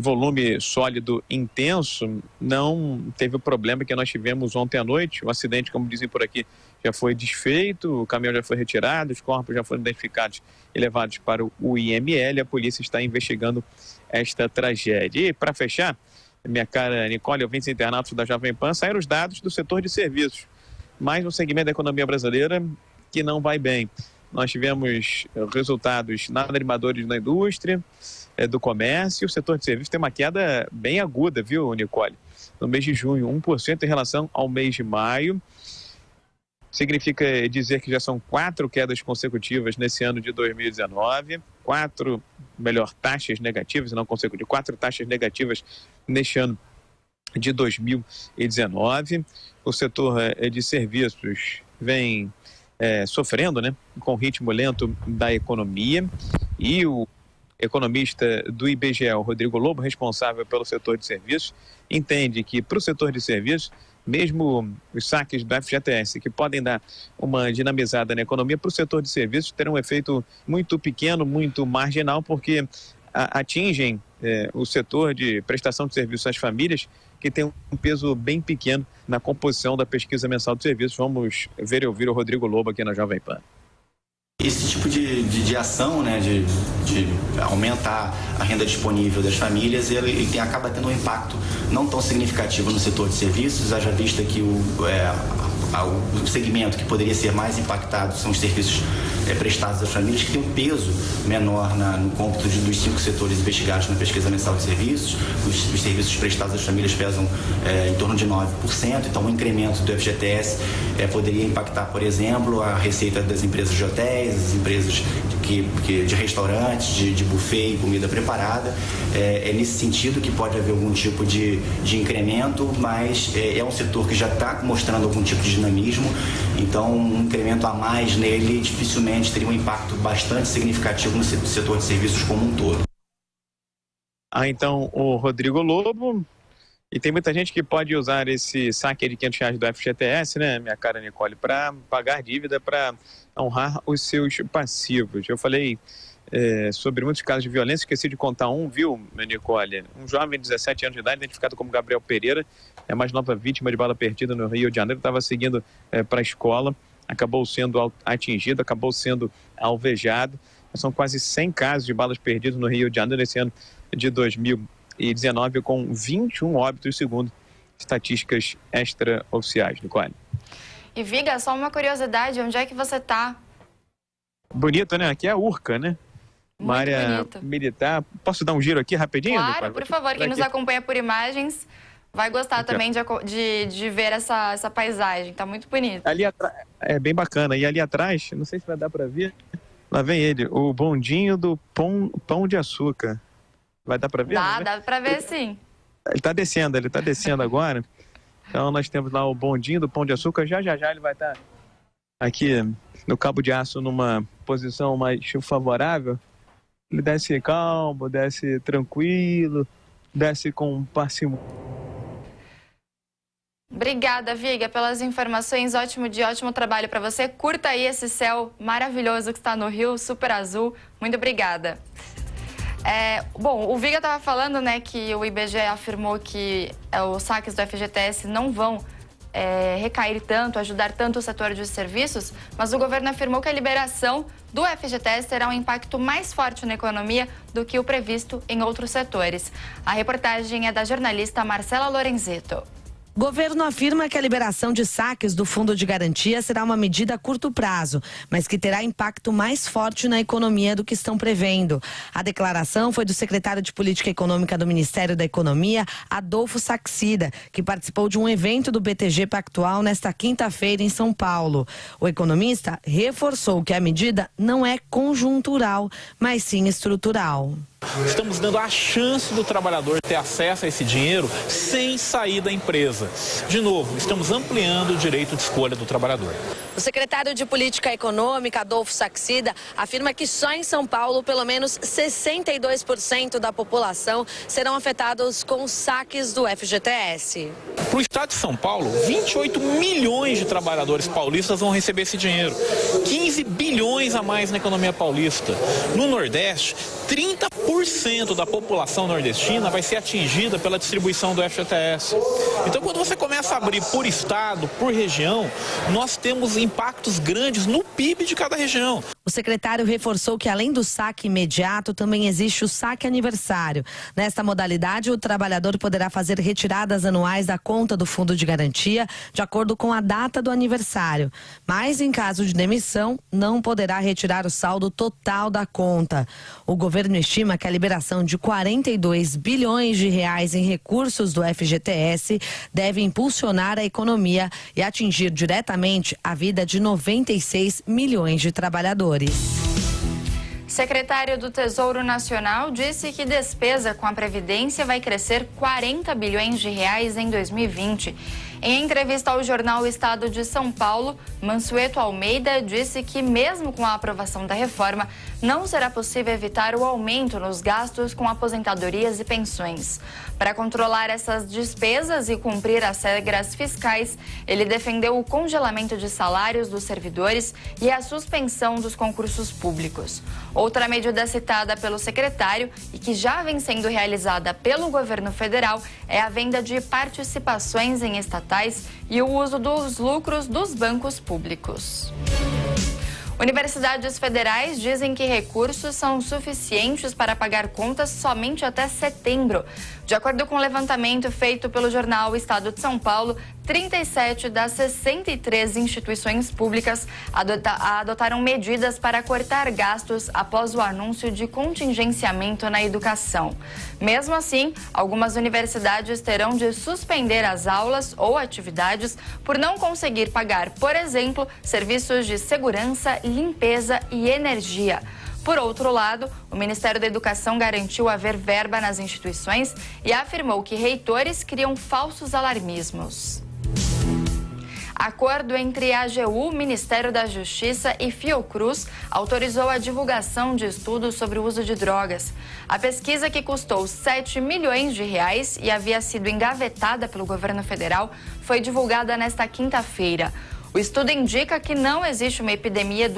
volume sólido intenso, não teve o problema que nós tivemos ontem à noite. O acidente, como dizem por aqui, já foi desfeito, o caminhão já foi retirado, os corpos já foram identificados e levados para o IML. A polícia está investigando esta tragédia. E para fechar, minha cara Nicole, ouvintes internautas da Jovem Pan, saíram os dados do setor de serviços, mais um segmento da economia brasileira que não vai bem. Nós tivemos resultados nada animadores na indústria, do comércio. O setor de serviços tem uma queda bem aguda, viu, Nicole? No mês de junho, 1% em relação ao mês de maio. Significa dizer que já são 4 quedas consecutivas nesse ano de 2019, 4 taxas negativas, não consecutivas, 4 taxas negativas neste ano de 2019. O setor de serviços vem sofrendo, né, com o ritmo lento da economia, e o economista do IBGE, o Rodrigo Lobo, responsável pelo setor de serviços, entende que para o setor de serviços, mesmo os saques do FGTS, que podem dar uma dinamizada na economia, para o setor de serviços terão um efeito muito pequeno, muito marginal, porque atingem o setor de prestação de serviços às famílias, que tem um peso bem pequeno na composição da pesquisa mensal de serviços. Vamos ver e ouvir o Rodrigo Lobo aqui na Jovem Pan. Esse tipo de ação, né, de aumentar a renda disponível das famílias, ele acaba tendo um impacto não tão significativo no setor de serviços, haja vista que o segmento que poderia ser mais impactado são os serviços prestados às famílias, que tem um peso menor no cômputo dos 5 setores investigados na pesquisa mensal de serviços. Os serviços prestados às famílias pesam em torno de 9%, então o incremento do FGTS poderia impactar, por exemplo, a receita das empresas de hotéis, as empresas de restaurantes, de buffet e comida preparada. É nesse sentido que pode haver algum tipo de incremento, mas é um setor que já está mostrando algum tipo de dinamismo, então um incremento a mais nele dificilmente teria um impacto bastante significativo no setor de serviços como um todo. Então, o Rodrigo Lobo, e tem muita gente que pode usar esse saque de R$500 do FGTS, né, minha cara Nicole, para pagar dívida, para honrar os seus passivos. Eu falei sobre muitos casos de violência, esqueci de contar um, viu, Nicole? Um jovem de 17 anos de idade, identificado como Gabriel Pereira, é a mais nova vítima de bala perdida no Rio de Janeiro, estava seguindo para a escola, acabou sendo atingido, acabou sendo alvejado. São quase 100 casos de balas perdidas no Rio de Janeiro nesse ano de 2019, com 21 óbitos, segundo estatísticas extraoficiais. Nicole. E Viga, só uma curiosidade, onde é que você está? Bonito, né? Aqui é a Urca, né? Uma área bonito. Militar. Posso dar um giro aqui rapidinho? Claro, Nicole? por favor, quem nos acompanha por imagens vai gostar também de ver essa paisagem, tá muito bonito. Ali atrás, é bem bacana, e ali atrás, não sei se vai dar para ver, lá vem ele, o bondinho do Pão de Açúcar. Vai dar para ver? Dá para ver sim. Ele tá descendo agora. Então nós temos lá o bondinho do Pão de Açúcar, já ele vai estar aqui no Cabo de Aço numa posição mais favorável. Ele desce calmo, desce tranquilo, desce com parcimônia. Obrigada, Viga, pelas informações. Ótimo dia, ótimo trabalho para você. Curta aí esse céu maravilhoso que está no Rio, super azul. Muito obrigada. Bom, o Viga estava falando, né, que o IBGE afirmou que os saques do FGTS não vão recair tanto, ajudar tanto o setor de serviços, mas o governo afirmou que a liberação do FGTS terá um impacto mais forte na economia do que o previsto em outros setores. A reportagem é da jornalista Marcela Lorenzeto. O governo afirma que a liberação de saques do Fundo de Garantia será uma medida a curto prazo, mas que terá impacto mais forte na economia do que estão prevendo. A declaração foi do secretário de Política Econômica do Ministério da Economia, Adolfo Saxida, que participou de um evento do BTG Pactual nesta quinta-feira em São Paulo. O economista reforçou que a medida não é conjuntural, mas sim estrutural. Estamos dando a chance do trabalhador ter acesso a esse dinheiro sem sair da empresa. De novo, estamos ampliando o direito de escolha do trabalhador. O secretário de Política Econômica, Adolfo Saxida, afirma que só em São Paulo, pelo menos 62% da população serão afetados com os saques do FGTS. Para o estado de São Paulo, 28 milhões de trabalhadores paulistas vão receber esse dinheiro. 15 bilhões a mais na economia paulista. No Nordeste, 30% da população nordestina vai ser atingida pela distribuição do FGTS. Então, quando você começa a abrir por estado, por região, nós temos impactos grandes no PIB de cada região. O secretário reforçou que, além do saque imediato, também existe o saque aniversário. Nesta modalidade, o trabalhador poderá fazer retiradas anuais da conta do Fundo de Garantia de acordo com a data do aniversário. Mas, em caso de demissão, não poderá retirar o saldo total da conta. O governo estima que a liberação de 42 bilhões de reais em recursos do FGTS deve impulsionar a economia e atingir diretamente a vida de 96 milhões de trabalhadores. Secretário do Tesouro Nacional disse que despesa com a Previdência vai crescer 40 bilhões de reais em 2020. Em entrevista ao jornal Estado de São Paulo, Mansueto Almeida disse que mesmo com a aprovação da reforma, não será possível evitar o aumento nos gastos com aposentadorias e pensões. Para controlar essas despesas e cumprir as regras fiscais, ele defendeu o congelamento de salários dos servidores e a suspensão dos concursos públicos. Outra medida citada pelo secretário e que já vem sendo realizada pelo governo federal é a venda de participações em estatais e o uso dos lucros dos bancos públicos. Universidades federais dizem que recursos são suficientes para pagar contas somente até setembro. De acordo com o levantamento feito pelo jornal Estado de São Paulo, 37 das 63 instituições públicas adotaram medidas para cortar gastos após o anúncio de contingenciamento na educação. Mesmo assim, algumas universidades terão de suspender as aulas ou atividades por não conseguir pagar, por exemplo, serviços de segurança, limpeza e energia. Por outro lado, o Ministério da Educação garantiu haver verba nas instituições e afirmou que reitores criam falsos alarmismos. Acordo entre a AGU, Ministério da Justiça e Fiocruz autorizou a divulgação de estudos sobre o uso de drogas. A pesquisa, que custou 7 milhões de reais e havia sido engavetada pelo governo federal, foi divulgada nesta quinta-feira. O estudo indica que não existe uma epidemia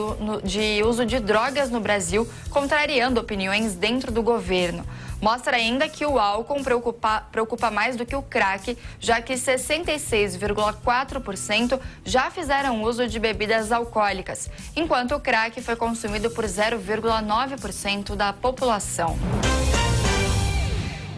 de uso de drogas no Brasil, contrariando opiniões dentro do governo. Mostra ainda que o álcool preocupa mais do que o crack, já que 66,4% já fizeram uso de bebidas alcoólicas, enquanto o crack foi consumido por 0,9% da população.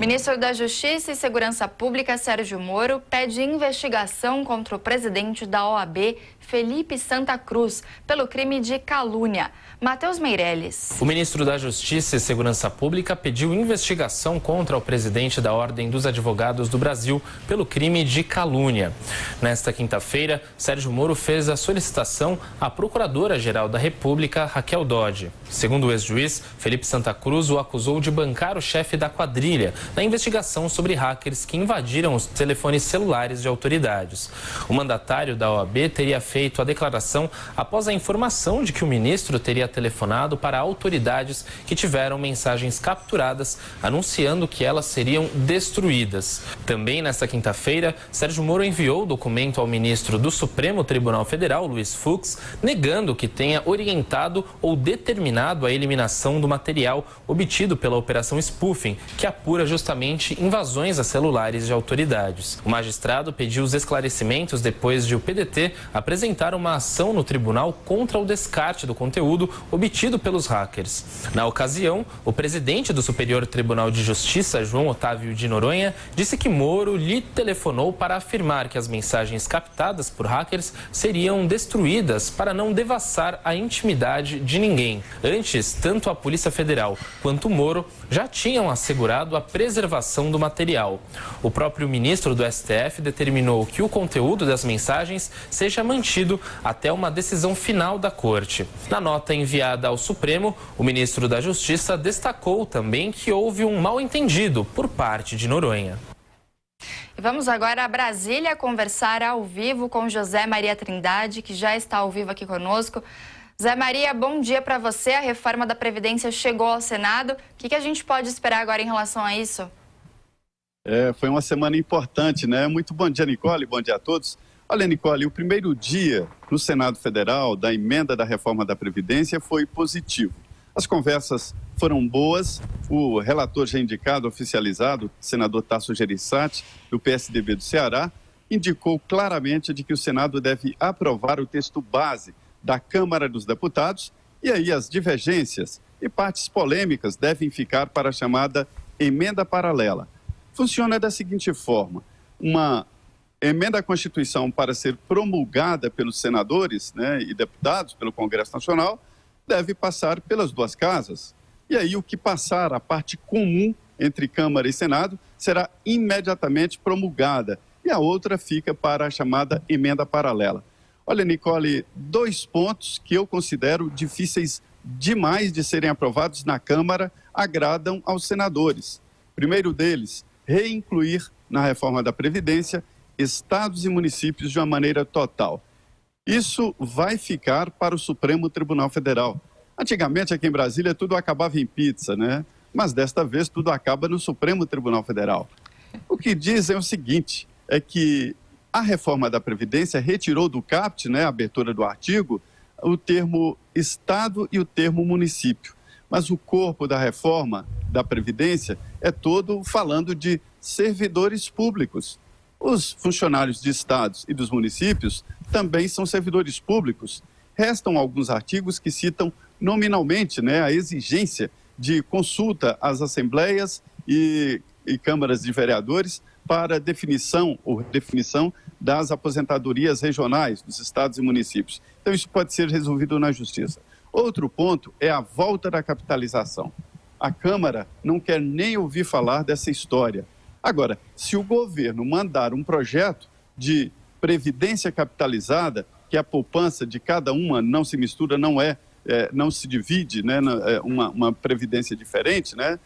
Ministro da Justiça e Segurança Pública, Sérgio Moro, pede investigação contra o presidente da OAB, Felipe Santa Cruz, pelo crime de calúnia. Matheus Meirelles. O ministro da Justiça e Segurança Pública pediu investigação contra o presidente da Ordem dos Advogados do Brasil pelo crime de calúnia. Nesta quinta-feira, Sérgio Moro fez a solicitação à Procuradora-Geral da República, Raquel Dodge. Segundo o ex-juiz, Felipe Santa Cruz o acusou de bancar o chefe da quadrilha na investigação sobre hackers que invadiram os telefones celulares de autoridades. O mandatário da OAB teria feito a declaração após a informação de que o ministro teria telefonado para autoridades que tiveram mensagens capturadas anunciando que elas seriam destruídas. Também nesta quinta-feira, Sérgio Moro enviou o documento ao ministro do Supremo Tribunal Federal, Luiz Fux, negando que tenha orientado ou determinado a eliminação do material obtido pela Operação Spoofing, que apura justamente invasões a celulares de autoridades. O magistrado pediu os esclarecimentos depois de o PDT apresentar uma ação no tribunal contra o descarte do conteúdo obtido pelos hackers. Na ocasião, o presidente do Superior Tribunal de Justiça, João Otávio de Noronha, disse que Moro lhe telefonou para afirmar que as mensagens captadas por hackers seriam destruídas para não devassar a intimidade de ninguém. Antes, tanto a Polícia Federal quanto Moro já tinham assegurado a preservação do material. O próprio ministro do STF determinou que o conteúdo das mensagens seja mantido mantido até uma decisão final da Corte. Na nota enviada ao Supremo, o ministro da Justiça destacou também que houve um mal-entendido por parte de Noronha. E vamos agora a Brasília conversar ao vivo com José Maria Trindade, que já está ao vivo aqui conosco. Zé Maria, bom dia para você. A reforma da Previdência chegou ao Senado. O que a gente pode esperar agora em relação a isso? Foi uma semana importante, né? Muito bom dia, Nicole. Bom dia a todos. Olha, Nicole, o primeiro dia no Senado Federal da emenda da reforma da Previdência foi positivo. As conversas foram boas. O relator já indicado, oficializado, senador Tasso Gereissati, do PSDB do Ceará, indicou claramente de que o Senado deve aprovar o texto base da Câmara dos Deputados e aí as divergências e partes polêmicas devem ficar para a chamada emenda paralela. Funciona da seguinte forma: uma emenda à Constituição para ser promulgada pelos senadores, né, e deputados pelo Congresso Nacional deve passar pelas duas casas. E aí o que passar, a parte comum entre Câmara e Senado, será imediatamente promulgada e a outra fica para a chamada emenda paralela. Olha, Nicole, 2 pontos que eu considero difíceis demais de serem aprovados na Câmara agradam aos senadores. Primeiro deles, reincluir na reforma da Previdência estados e municípios de uma maneira total. Isso vai ficar para o Supremo Tribunal Federal. Antigamente, aqui em Brasília, tudo acabava em pizza, né? Mas desta vez tudo acaba no Supremo Tribunal Federal. O que dizem é o seguinte, é que a reforma da Previdência retirou do caput, né, a abertura do artigo, o termo Estado e o termo município. Mas o corpo da reforma da Previdência é todo falando de servidores públicos. Os funcionários de estados e dos municípios também são servidores públicos. Restam alguns artigos que citam nominalmente, né, a exigência de consulta às assembleias e câmaras de vereadores para definição das aposentadorias regionais dos estados e municípios. Então, isso pode ser resolvido na Justiça. Outro ponto é a volta da capitalização. A Câmara não quer nem ouvir falar dessa história. Agora, se o governo mandar um projeto de previdência capitalizada, que a poupança de cada uma não se mistura, não se divide, né, uma previdência diferente, né?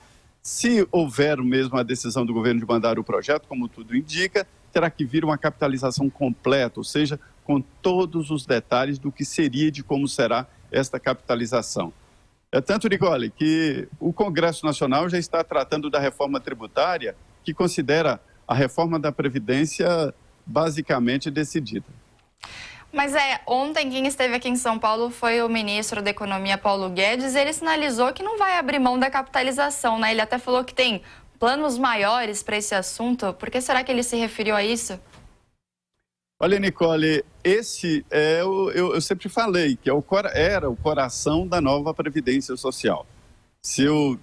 Se houver mesmo a decisão do governo de mandar o projeto, como tudo indica, terá que vir uma capitalização completa, ou seja, com todos os detalhes do que seria e de como será esta capitalização. É tanto, Nicole, que o Congresso Nacional já está tratando da reforma tributária, que considera a reforma da Previdência basicamente decidida. Mas ontem quem esteve aqui em São Paulo foi o ministro da Economia, Paulo Guedes. Ele sinalizou que não vai abrir mão da capitalização, né? Ele até falou que tem planos maiores para esse assunto. Por que será que ele se referiu a isso? Olha, Nicole, esse eu sempre falei que era o coração da nova Previdência Social. Se eu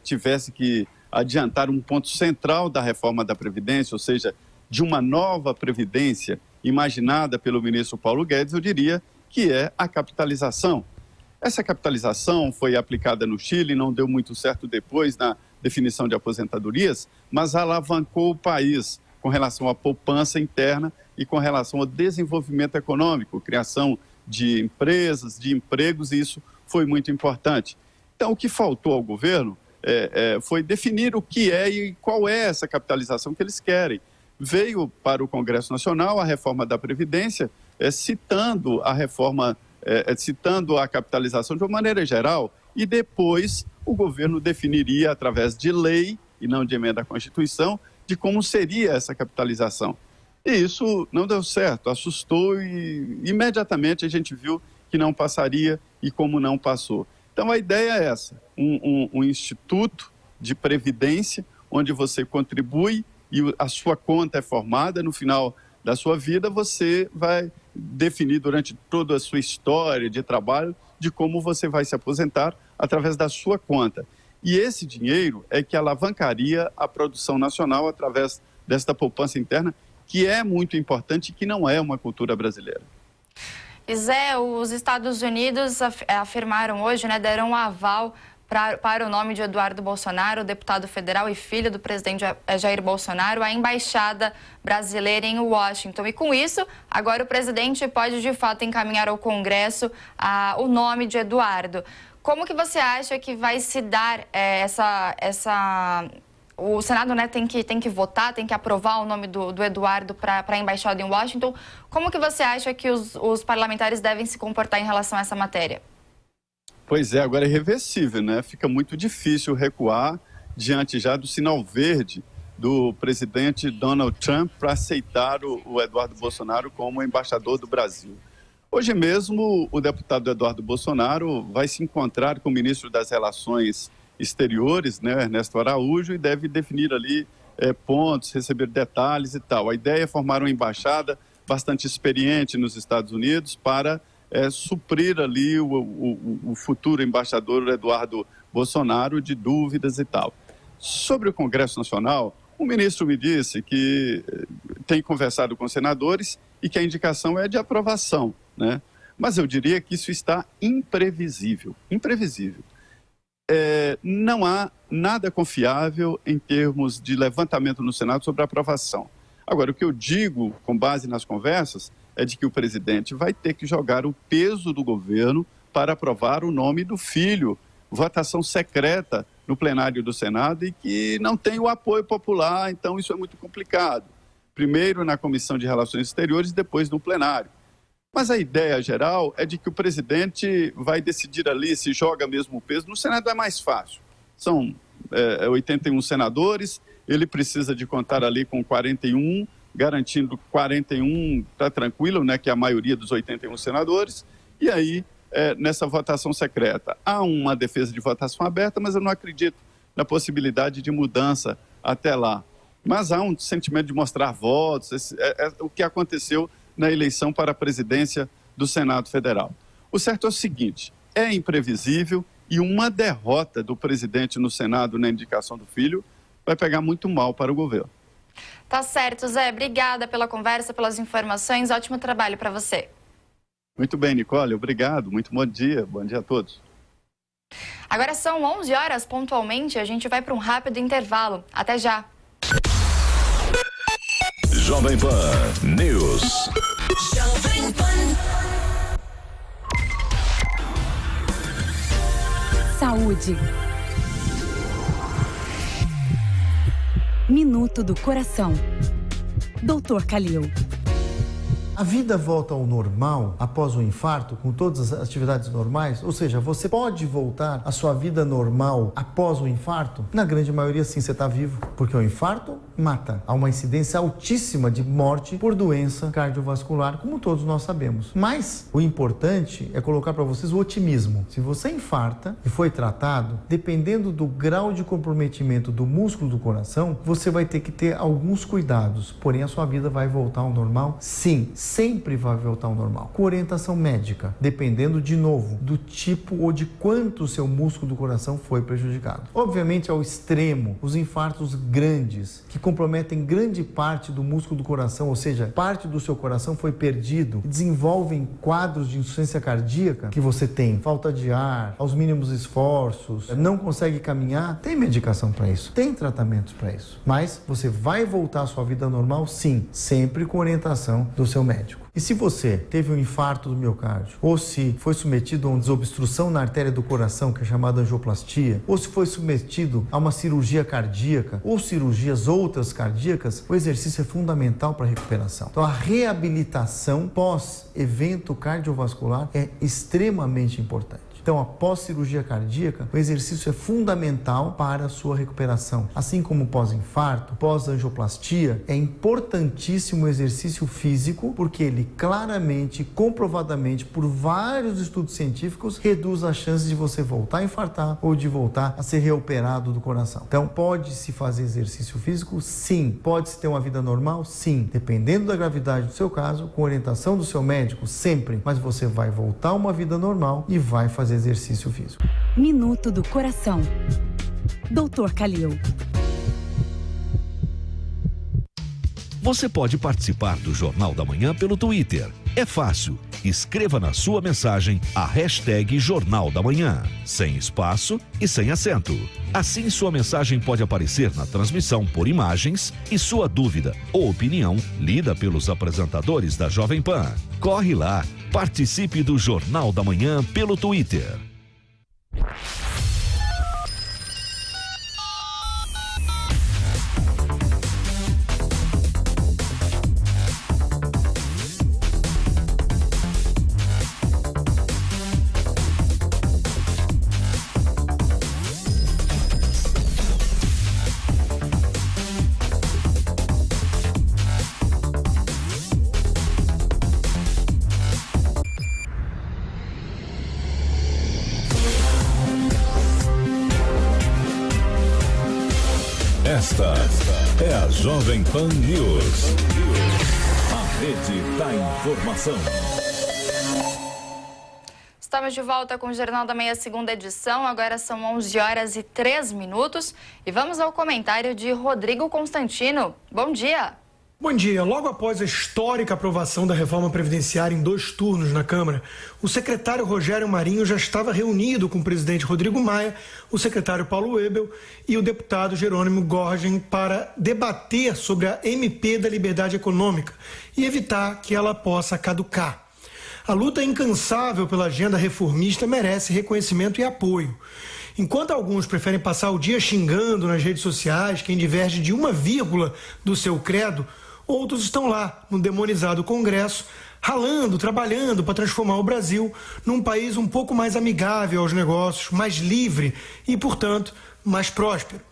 tivesse que adiantar um ponto central da reforma da Previdência, ou seja, de uma nova Previdência imaginada pelo ministro Paulo Guedes, eu diria que é a capitalização. Essa capitalização foi aplicada no Chile, não deu muito certo depois na definição de aposentadorias, mas alavancou o país com relação à poupança interna e com relação ao desenvolvimento econômico, criação de empresas, de empregos, e isso foi muito importante. Então, o que faltou ao governo foi definir o que é e qual é essa capitalização que eles querem. Veio para o Congresso Nacional a reforma da Previdência, citando a capitalização de uma maneira geral, e depois o governo definiria, através de lei e não de emenda à Constituição, de como seria essa capitalização. E isso não deu certo, assustou e imediatamente a gente viu que não passaria e como não passou. Então a ideia é essa, um instituto de previdência onde você contribui e a sua conta é formada, no final da sua vida você vai definir durante toda a sua história de trabalho de como você vai se aposentar através da sua conta. E esse dinheiro é que alavancaria a produção nacional através desta poupança interna, que é muito importante e que não é uma cultura brasileira. E Zé, os Estados Unidos afirmaram hoje, né, deram um aval para o nome de Eduardo Bolsonaro, deputado federal e filho do presidente Jair Bolsonaro, a embaixada brasileira em Washington. E com isso, agora o presidente pode de fato encaminhar ao Congresso o nome de Eduardo. Como que você acha que vai se dar o Senado, né, tem que votar, tem que aprovar o nome do Eduardo para a embaixada em Washington. Como que você acha que os parlamentares devem se comportar em relação a essa matéria? Pois é, agora é irreversível, né? Fica muito difícil recuar diante já do sinal verde do presidente Donald Trump para aceitar o Eduardo Bolsonaro como embaixador do Brasil. Hoje mesmo, o deputado Eduardo Bolsonaro vai se encontrar com o ministro das Relações Exteriores, né, Ernesto Araújo, e deve definir ali pontos, receber detalhes e tal. A ideia é formar uma embaixada bastante experiente nos Estados Unidos para suprir ali o futuro embaixador Eduardo Bolsonaro de dúvidas e tal. Sobre o Congresso Nacional, o ministro me disse que tem conversado com senadores e que a indicação é de aprovação, né? Mas eu diria que isso está imprevisível. Não há nada confiável em termos de levantamento no Senado sobre a aprovação. Agora, o que eu digo, com base nas conversas, é de que o presidente vai ter que jogar o peso do governo para aprovar o nome do filho, votação secreta no plenário do Senado e que não tem o apoio popular, então isso é muito complicado. Primeiro na Comissão de Relações Exteriores, depois no plenário. Mas a ideia geral é de que o presidente vai decidir ali se joga mesmo o peso. No Senado é mais fácil. São 81 senadores, ele precisa de contar ali com 41, garantindo 41, está tranquilo, né, que é a maioria dos 81 senadores. E aí, nessa votação secreta, há uma defesa de votação aberta, mas eu não acredito na possibilidade de mudança até lá. Mas há um sentimento de mostrar votos, o que aconteceu na eleição para a presidência do Senado Federal. O certo é o seguinte, é imprevisível e uma derrota do presidente no Senado na indicação do filho vai pegar muito mal para o governo. Tá certo, Zé. Obrigada pela conversa, pelas informações. Ótimo trabalho para você. Muito bem, Nicole. Obrigado. Muito bom dia. Bom dia a todos. Agora são 11 horas pontualmente. A gente vai para um rápido intervalo. Até já. Jovem Pan News. Jovem Pan. Saúde. Minuto do Coração. Dr. Kalil. A vida volta ao normal após o infarto, com todas as atividades normais? Ou seja, você pode voltar à sua vida normal após o infarto? Na grande maioria, sim, você está vivo, porque o infarto mata. Há uma incidência altíssima de morte por doença cardiovascular, como todos nós sabemos. Mas o importante é colocar para vocês o otimismo. Se você infarta e foi tratado, dependendo do grau de comprometimento do músculo do coração, você vai ter que ter alguns cuidados. Porém, a sua vida vai voltar ao normal? Sim. Sempre vai voltar ao normal, com orientação médica, dependendo, de novo, do tipo ou de quanto o seu músculo do coração foi prejudicado. Obviamente, ao extremo, os infartos grandes, que comprometem grande parte do músculo do coração, ou seja, parte do seu coração foi perdido, desenvolvem quadros de insuficiência cardíaca, que você tem falta de ar, aos mínimos esforços, não consegue caminhar, tem medicação para isso, tem tratamentos para isso. Mas você vai voltar à sua vida normal, sim, sempre com orientação do seu médico. E se você teve um infarto do miocárdio, ou se foi submetido a uma desobstrução na artéria do coração, que é chamada angioplastia, ou se foi submetido a uma cirurgia cardíaca, ou cirurgias outras cardíacas, o exercício é fundamental para a recuperação. Então, a reabilitação pós-evento cardiovascular é extremamente importante. Então, após cirurgia cardíaca, o exercício é fundamental para a sua recuperação. Assim como pós-infarto, pós-angioplastia, é importantíssimo o exercício físico, porque ele claramente, comprovadamente, por vários estudos científicos, reduz as chances de você voltar a infartar ou de voltar a ser reoperado do coração. Então, pode-se fazer exercício físico? Sim. Pode-se ter uma vida normal? Sim. Dependendo da gravidade do seu caso, com orientação do seu médico, sempre. Mas você vai voltar a uma vida normal e vai fazer exercício físico. Minuto do Coração. Dr. Kalil. Você pode participar do Jornal da Manhã pelo Twitter, É fácil. Escreva na sua mensagem a hashtag Jornal da Manhã, sem espaço e sem acento. Assim, sua mensagem pode aparecer na transmissão por imagens e sua dúvida ou opinião lida pelos apresentadores da Jovem Pan. Corre lá, participe do Jornal da Manhã pelo Twitter. Esta é a Jovem Pan News. A rede da informação. Estamos de volta com o Jornal da Manhã, segunda edição. Agora são 11 horas e 3 minutos. E vamos ao comentário de Rodrigo Constantino. Bom dia. Bom dia. Logo após a histórica aprovação da reforma previdenciária em 2 turnos na Câmara, o secretário Rogério Marinho já estava reunido com o presidente Rodrigo Maia, o secretário Paulo Webel e o deputado Jerônimo Gorgen para debater sobre a MP da Liberdade Econômica e evitar que ela possa caducar. A luta incansável pela agenda reformista merece reconhecimento e apoio. Enquanto alguns preferem passar o dia xingando nas redes sociais quem diverge de uma vírgula do seu credo, outros estão lá, no demonizado Congresso, ralando, trabalhando para transformar o Brasil num país um pouco mais amigável aos negócios, mais livre e, portanto, mais próspero.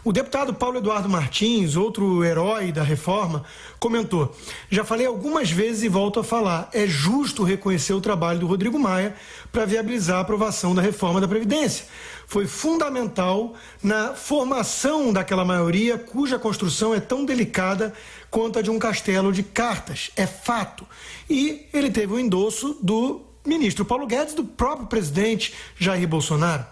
O deputado Paulo Eduardo Martins, outro herói da reforma, comentou: já falei algumas vezes e volto a falar, é justo reconhecer o trabalho do Rodrigo Maia para viabilizar a aprovação da reforma da Previdência. Foi fundamental na formação daquela maioria cuja construção é tão delicada quanto a de um castelo de cartas. É fato. E ele teve o endosso do ministro Paulo Guedes, do próprio presidente Jair Bolsonaro.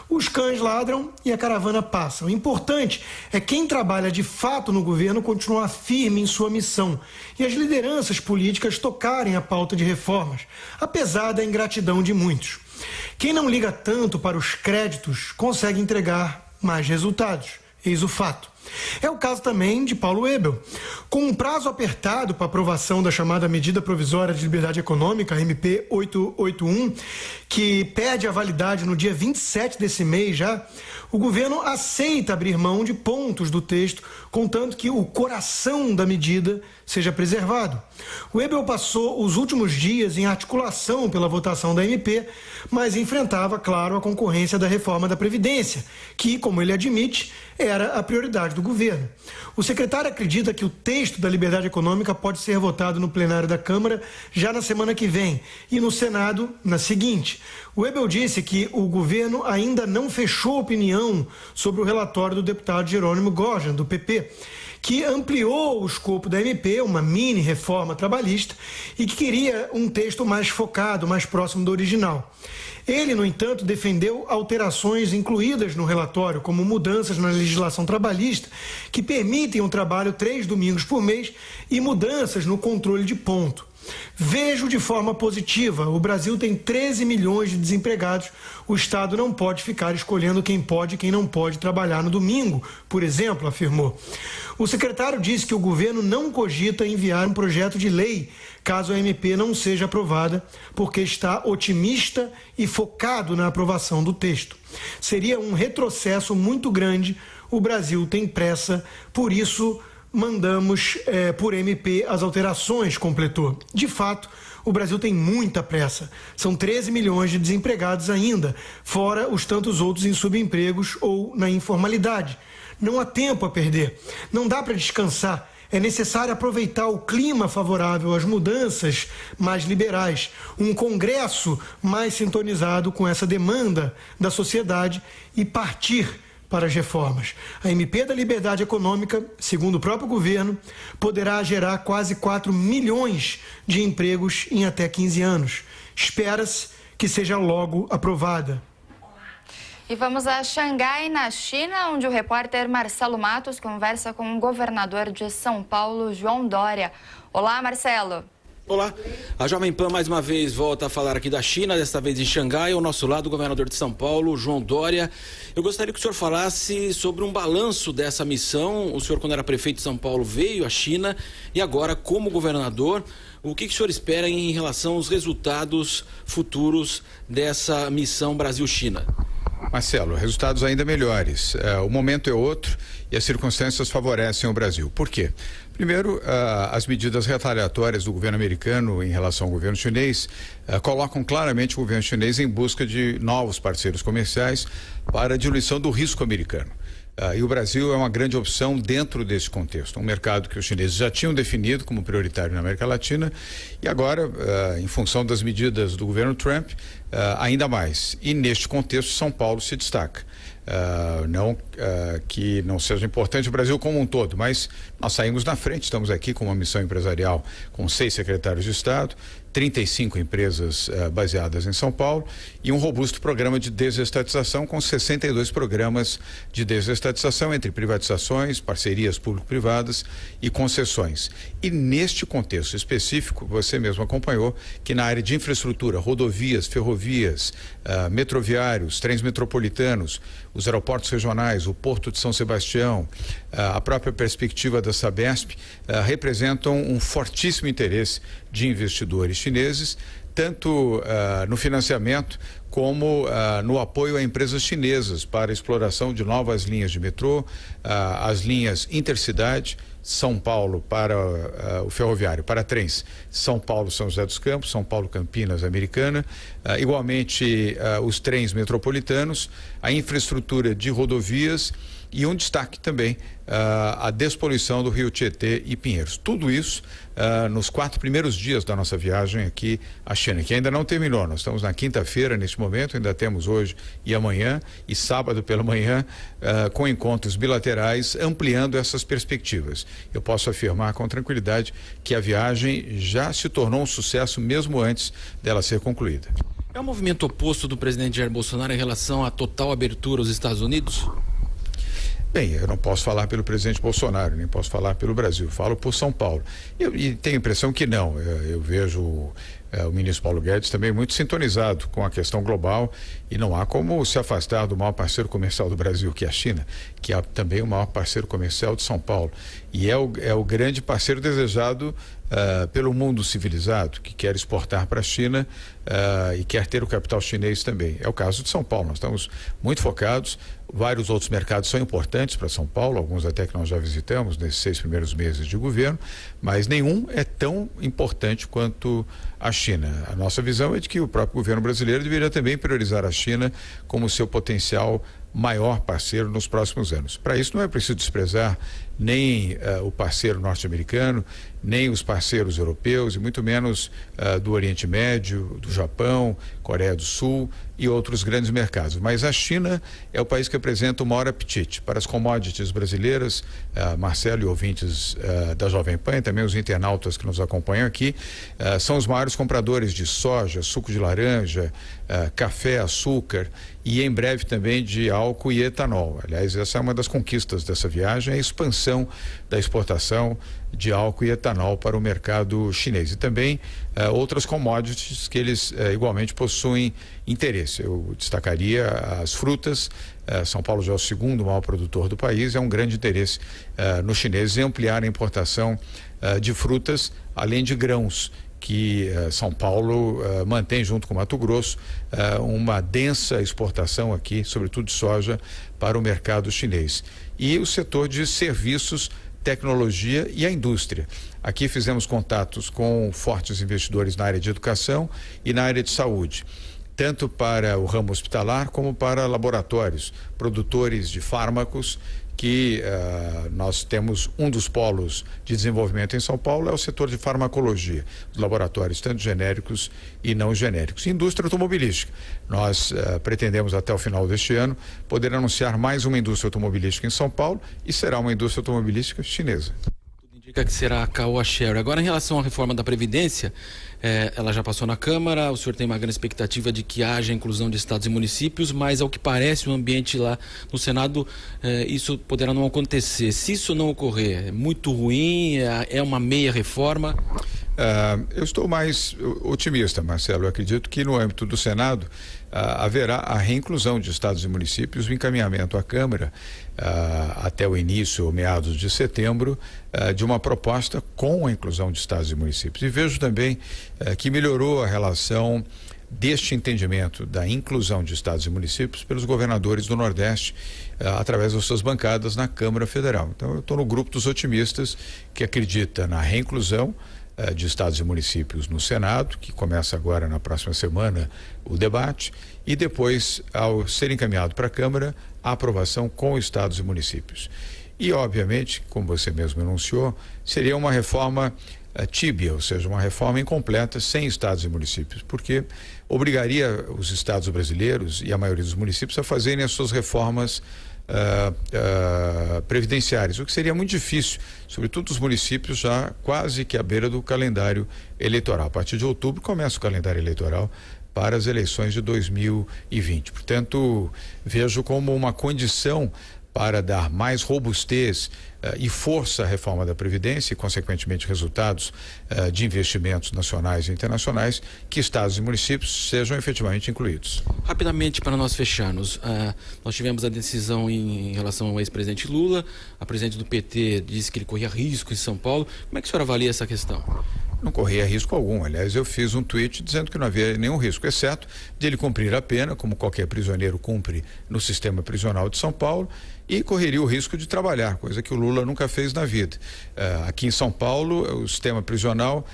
Os cães ladram e a caravana passa. O importante é quem trabalha de fato no governo continuar firme em sua missão e as lideranças políticas tocarem a pauta de reformas, apesar da ingratidão de muitos. Quem não liga tanto para os créditos consegue entregar mais resultados. Eis o fato. É o caso também de Paulo Webel. Com um prazo apertado para aprovação da chamada Medida Provisória de Liberdade Econômica, MP 881, que perde a validade no dia 27 desse mês já, o governo aceita abrir mão de pontos do texto, contanto que o coração da medida seja preservado. O Webel passou os últimos dias em articulação pela votação da MP, mas enfrentava, claro, a concorrência da reforma da Previdência, que, como ele admite, era a prioridade do governo. O secretário acredita que o texto da liberdade econômica pode ser votado no plenário da Câmara já na semana que vem e no Senado na seguinte. O Webel disse que o governo ainda não fechou opinião sobre o relatório do deputado Jerônimo Gorgen, do PP, que ampliou o escopo da MP, uma mini reforma trabalhista, e que queria um texto mais focado, mais próximo do original. Ele, no entanto, defendeu alterações incluídas no relatório, como mudanças na legislação trabalhista, que permitem um trabalho 3 domingos por mês e mudanças no controle de ponto. Vejo de forma positiva, o Brasil tem 13 milhões de desempregados, o Estado não pode ficar escolhendo quem pode e quem não pode trabalhar no domingo, por exemplo, afirmou. O secretário disse que o governo não cogita enviar um projeto de lei caso a MP não seja aprovada, porque está otimista e focado na aprovação do texto. Seria um retrocesso muito grande, o Brasil tem pressa, por isso mandamos por MP as alterações, completou. De fato, o Brasil tem muita pressa. São 13 milhões de desempregados ainda, fora os tantos outros em subempregos ou na informalidade. Não há tempo a perder. Não dá para descansar. É necessário aproveitar o clima favorável às mudanças mais liberais, um Congresso mais sintonizado com essa demanda da sociedade e partir para as reformas. A MP da Liberdade Econômica, segundo o próprio governo, poderá gerar quase 4 milhões de empregos em até 15 anos. Espera-se que seja logo aprovada. E vamos a Xangai, na China, onde o repórter Marcelo Matos conversa com o governador de São Paulo, João Dória. Olá, Marcelo. Olá, a Jovem Pan mais uma vez volta a falar aqui da China, desta vez em Xangai. Ao nosso lado, o governador de São Paulo, João Dória. Eu gostaria que o senhor falasse sobre um balanço dessa missão. O senhor, quando era prefeito de São Paulo, veio à China e agora, como governador, o que o senhor espera em relação aos resultados futuros dessa missão Brasil-China? Marcelo, resultados ainda melhores. O momento é outro e as circunstâncias favorecem o Brasil. Por quê? Primeiro, as medidas retaliatórias do governo americano em relação ao governo chinês colocam claramente o governo chinês em busca de novos parceiros comerciais para a diluição do risco americano. E o Brasil é uma grande opção dentro desse contexto, um mercado que os chineses já tinham definido como prioritário na América Latina e agora, em função das medidas do governo Trump, ainda mais. E neste contexto, São Paulo se destaca. Não que não seja importante o Brasil como um todo, mas nós saímos na frente, estamos aqui com uma missão empresarial com 6 secretários de Estado, 35 empresas baseadas em São Paulo e um robusto programa de desestatização com 62 programas de desestatização entre privatizações, parcerias público-privadas e concessões. E neste contexto específico, você mesmo acompanhou que na área de infraestrutura, rodovias, ferrovias, metroviários, trens metropolitanos, os aeroportos regionais, o Porto de São Sebastião, a própria perspectiva da Sabesp, representam um fortíssimo interesse de investidores chineses, tanto no financiamento como no apoio a empresas chinesas para a exploração de novas linhas de metrô, as linhas intercidade, São Paulo para o ferroviário, para trens, São Paulo, São José dos Campos, São Paulo, Campinas, Americana, igualmente os trens metropolitanos, a infraestrutura de rodovias e um destaque também a despoluição do Rio Tietê e Pinheiros. Tudo isso nos 4 primeiros dias da nossa viagem aqui à China, que ainda não terminou. Nós estamos na quinta-feira neste momento, ainda temos hoje e amanhã e sábado pela manhã com encontros bilaterais ampliando essas perspectivas. Eu posso afirmar com tranquilidade que a viagem já se tornou um sucesso mesmo antes dela ser concluída. É um movimento oposto do presidente Jair Bolsonaro em relação à total abertura aos Estados Unidos? Bem, eu não posso falar pelo presidente Bolsonaro, nem posso falar pelo Brasil, falo por São Paulo. E tenho a impressão que não. Eu vejo o ministro Paulo Guedes também muito sintonizado com a questão global e não há como se afastar do maior parceiro comercial do Brasil, que é a China, que é também o maior parceiro comercial de São Paulo. E é o grande parceiro desejado pelo mundo civilizado, que quer exportar para a China e quer ter o capital chinês também. É o caso de São Paulo, nós estamos muito focados, vários outros mercados são importantes para São Paulo, alguns até que nós já visitamos nesses 6 primeiros meses de governo, mas nenhum é tão importante quanto a China. A nossa visão é de que o próprio governo brasileiro deveria também priorizar a China como seu potencial maior parceiro nos próximos anos. Para isso não é preciso desprezar nem o parceiro norte-americano, nem os parceiros europeus e muito menos do Oriente Médio, do Japão, Coreia do Sul e outros grandes mercados. Mas a China é o país que apresenta o maior apetite para as commodities brasileiras. Marcelo e ouvintes da Jovem Pan, e também os internautas que nos acompanham aqui, são os maiores compradores de soja, suco de laranja, café, açúcar e em breve também de álcool e etanol. Aliás, essa é uma das conquistas dessa viagem, a expansão da exportação de álcool e etanol para o mercado chinês e também outras commodities que eles igualmente possuem interesse. Eu destacaria as frutas. São Paulo já é o 2º maior produtor do país, é um grande interesse nos chineses em ampliar a importação de frutas, além de grãos, que São Paulo mantém junto com Mato Grosso uma densa exportação aqui, sobretudo de soja, para o mercado chinês. E o setor de serviços, tecnologia e a indústria. Aqui fizemos contatos com fortes investidores na área de educação e na área de saúde, tanto para o ramo hospitalar como para laboratórios, produtores de fármacos, que nós temos um dos polos de desenvolvimento em São Paulo, é o setor de farmacologia, os laboratórios tanto genéricos e não genéricos. Indústria automobilística, nós pretendemos até o final deste ano poder anunciar mais uma indústria automobilística em São Paulo e será uma indústria automobilística chinesa. Tudo indica que será a Caoa Sherry. Agora, em relação à reforma da Previdência, ela já passou na Câmara, o senhor tem uma grande expectativa de que haja inclusão de estados e municípios, mas ao que parece o ambiente lá no Senado, isso poderá não acontecer. Se isso não ocorrer, é muito ruim, é uma meia reforma? Eu estou mais otimista, Marcelo. Eu acredito que no âmbito do Senado haverá a reinclusão de estados e municípios, o encaminhamento à Câmara até o início ou meados de setembro de uma proposta com a inclusão de estados e municípios. E vejo também que melhorou a relação deste entendimento da inclusão de estados e municípios pelos governadores do Nordeste através das suas bancadas na Câmara Federal. Então eu estou no grupo dos otimistas que acredita na reinclusão de estados e municípios no Senado, que começa agora na próxima semana o debate, e depois, ao ser encaminhado para a Câmara, a aprovação com estados e municípios. E, obviamente, como você mesmo anunciou, seria uma reforma tíbia, ou seja, uma reforma incompleta sem estados e municípios, porque obrigaria os estados brasileiros e a maioria dos municípios a fazerem as suas reformas previdenciárias, o que seria muito difícil, sobretudo os municípios já quase que à beira do calendário eleitoral. A partir de outubro começa o calendário eleitoral para as eleições de 2020. Portanto, vejo como uma condição para dar mais robustez e força à reforma da Previdência e, consequentemente, resultados de investimentos nacionais e internacionais, que estados e municípios sejam efetivamente incluídos. Rapidamente, para nós fecharmos, nós tivemos a decisão em relação ao ex-presidente Lula. A presidente do PT disse que ele corria risco em São Paulo. Como é que o senhor avalia essa questão? Não corria risco algum. Aliás, eu fiz um tweet dizendo que não havia nenhum risco, exceto de ele cumprir a pena, como qualquer prisioneiro cumpre no sistema prisional de São Paulo, e correria o risco de trabalhar, coisa que o Lula nunca fez na vida. Aqui em São Paulo, o sistema prisional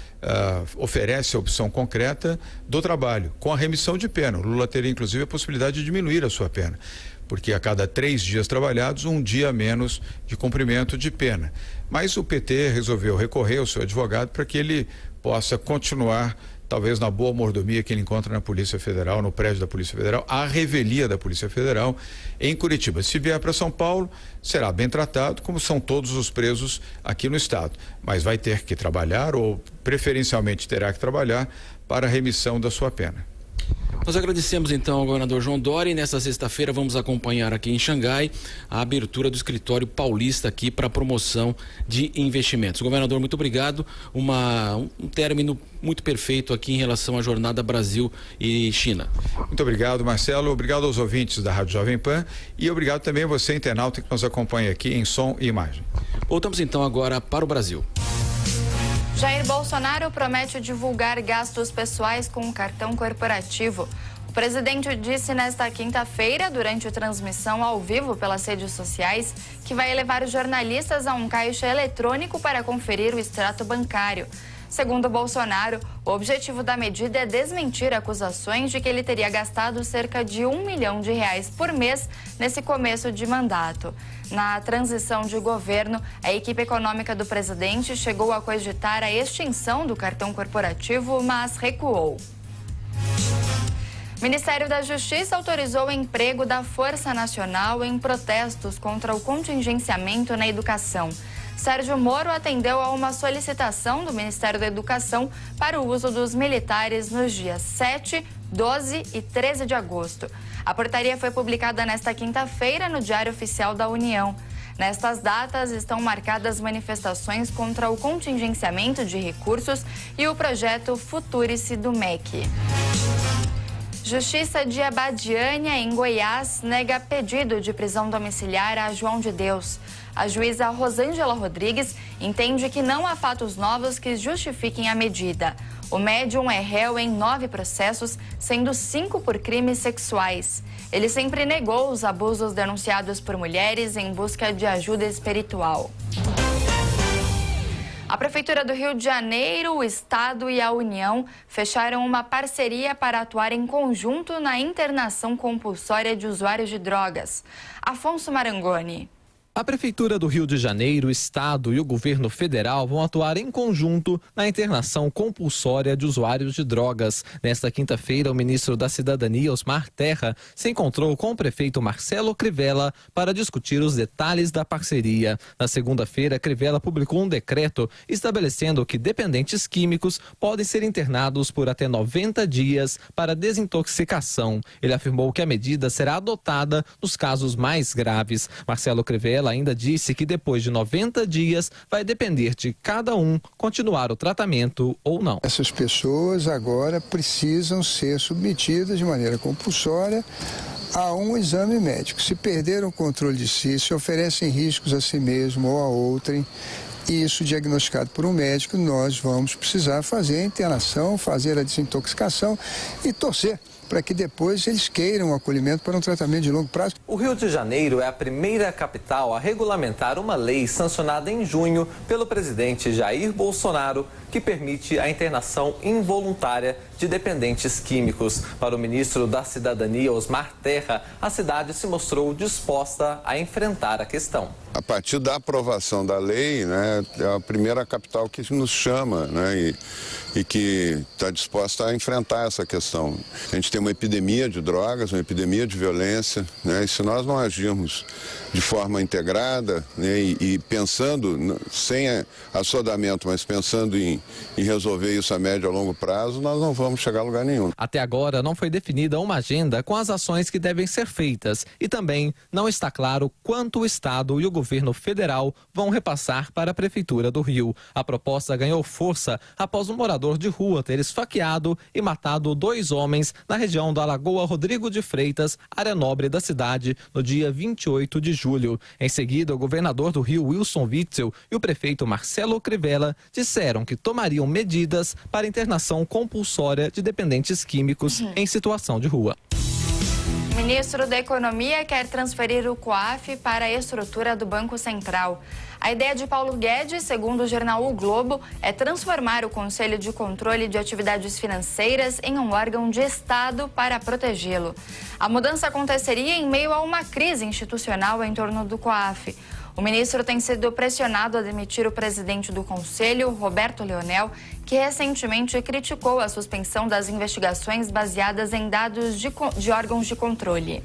oferece a opção concreta do trabalho, com a remissão de pena. O Lula teria, inclusive, a possibilidade de diminuir a sua pena, porque a cada 3 dias trabalhados, 1 dia a menos de cumprimento de pena. Mas o PT resolveu recorrer ao seu advogado para que ele possa continuar, talvez na boa mordomia que ele encontra na Polícia Federal, no prédio da Polícia Federal, a revelia da Polícia Federal em Curitiba. Se vier para São Paulo, será bem tratado, como são todos os presos aqui no estado. Mas vai ter que trabalhar, ou preferencialmente terá que trabalhar, para a remissão da sua pena. Nós agradecemos então ao governador João Dória e nesta sexta-feira vamos acompanhar aqui em Xangai a abertura do escritório paulista aqui para promoção de investimentos. Governador, muito obrigado. Um término muito perfeito aqui em relação à jornada Brasil e China. Muito obrigado, Marcelo. Obrigado aos ouvintes da Rádio Jovem Pan e obrigado também a você, internauta, que nos acompanha aqui em som e imagem. Voltamos então agora para o Brasil. Jair Bolsonaro promete divulgar gastos pessoais com o cartão corporativo. O presidente disse nesta quinta-feira, durante a transmissão ao vivo pelas redes sociais, que vai levar os jornalistas a um caixa eletrônico para conferir o extrato bancário. Segundo Bolsonaro, o objetivo da medida é desmentir acusações de que ele teria gastado cerca de R$1 milhão por mês nesse começo de mandato. Na transição de governo, a equipe econômica do presidente chegou a cogitar a extinção do cartão corporativo, mas recuou. O Ministério da Justiça autorizou o emprego da Força Nacional em protestos contra o contingenciamento na educação. Sérgio Moro atendeu a uma solicitação do Ministério da Educação para o uso dos militares nos dias 7, 12 e 13 de agosto. A portaria foi publicada nesta quinta-feira no Diário Oficial da União. Nestas datas estão marcadas manifestações contra o contingenciamento de recursos e o projeto Futurice do MEC. Justiça de Abadiânia, em Goiás, nega pedido de prisão domiciliar a João de Deus. A juíza Rosângela Rodrigues entende que não há fatos novos que justifiquem a medida. O médium é réu em 9 processos, sendo 5 por crimes sexuais. Ele sempre negou os abusos denunciados por mulheres em busca de ajuda espiritual. A Prefeitura do Rio de Janeiro, o Estado e a União fecharam uma parceria para atuar em conjunto na internação compulsória de usuários de drogas. Afonso Marangoni. A Prefeitura do Rio de Janeiro, o Estado e o governo federal vão atuar em conjunto na internação compulsória de usuários de drogas. Nesta quinta-feira, o ministro da Cidadania, Osmar Terra, se encontrou com o prefeito Marcelo Crivella para discutir os detalhes da parceria. Na segunda-feira, Crivella publicou um decreto estabelecendo que dependentes químicos podem ser internados por até 90 dias para desintoxicação. Ele afirmou que a medida será adotada nos casos mais graves. Marcelo Crivella Crivella ainda disse que depois de 90 dias vai depender de cada um continuar o tratamento ou não. Essas pessoas agora precisam ser submetidas de maneira compulsória a um exame médico. Se perderam o controle de si, se oferecem riscos a si mesmo ou a outrem, isso diagnosticado por um médico, nós vamos precisar fazer a internação, fazer a desintoxicação e torcer para que depois eles queiram o acolhimento para um tratamento de longo prazo. O Rio de Janeiro é a primeira capital a regulamentar uma lei sancionada em junho pelo presidente Jair Bolsonaro, que permite a internação involuntária de dependentes químicos. Para o ministro da Cidadania, Osmar Terra, a cidade se mostrou disposta a enfrentar a questão. A partir da aprovação da lei, né, é a primeira capital que nos chama, né, e que está disposta a enfrentar essa questão. A gente tem uma epidemia de drogas, uma epidemia de violência, né, e se nós não agirmos de forma integrada, né, e pensando, sem assodamento, mas pensando em resolver isso a médio e a longo prazo, nós não vamos chegar a lugar nenhum. Até agora não foi definida uma agenda com as ações que devem ser feitas e também não está claro quanto o Estado e o governo federal vão repassar para a Prefeitura do Rio. A proposta ganhou força após um morador de rua ter esfaqueado e matado 2 homens na região da Lagoa Rodrigo de Freitas, área nobre da cidade, no dia 28 de julho. Em seguida, o governador do Rio, Wilson Witzel, e o prefeito Marcelo Crivella disseram que tomariam medidas para internação compulsória de dependentes químicos em situação de rua. O ministro da Economia quer transferir o COAF para a estrutura do Banco Central. A ideia de Paulo Guedes, segundo o jornal O Globo, é transformar o Conselho de Controle de Atividades Financeiras em um órgão de Estado para protegê-lo. A mudança aconteceria em meio a uma crise institucional em torno do COAF. O ministro tem sido pressionado a demitir o presidente do Conselho, Roberto Leonel, que recentemente criticou a suspensão das investigações baseadas em dados de órgãos de controle.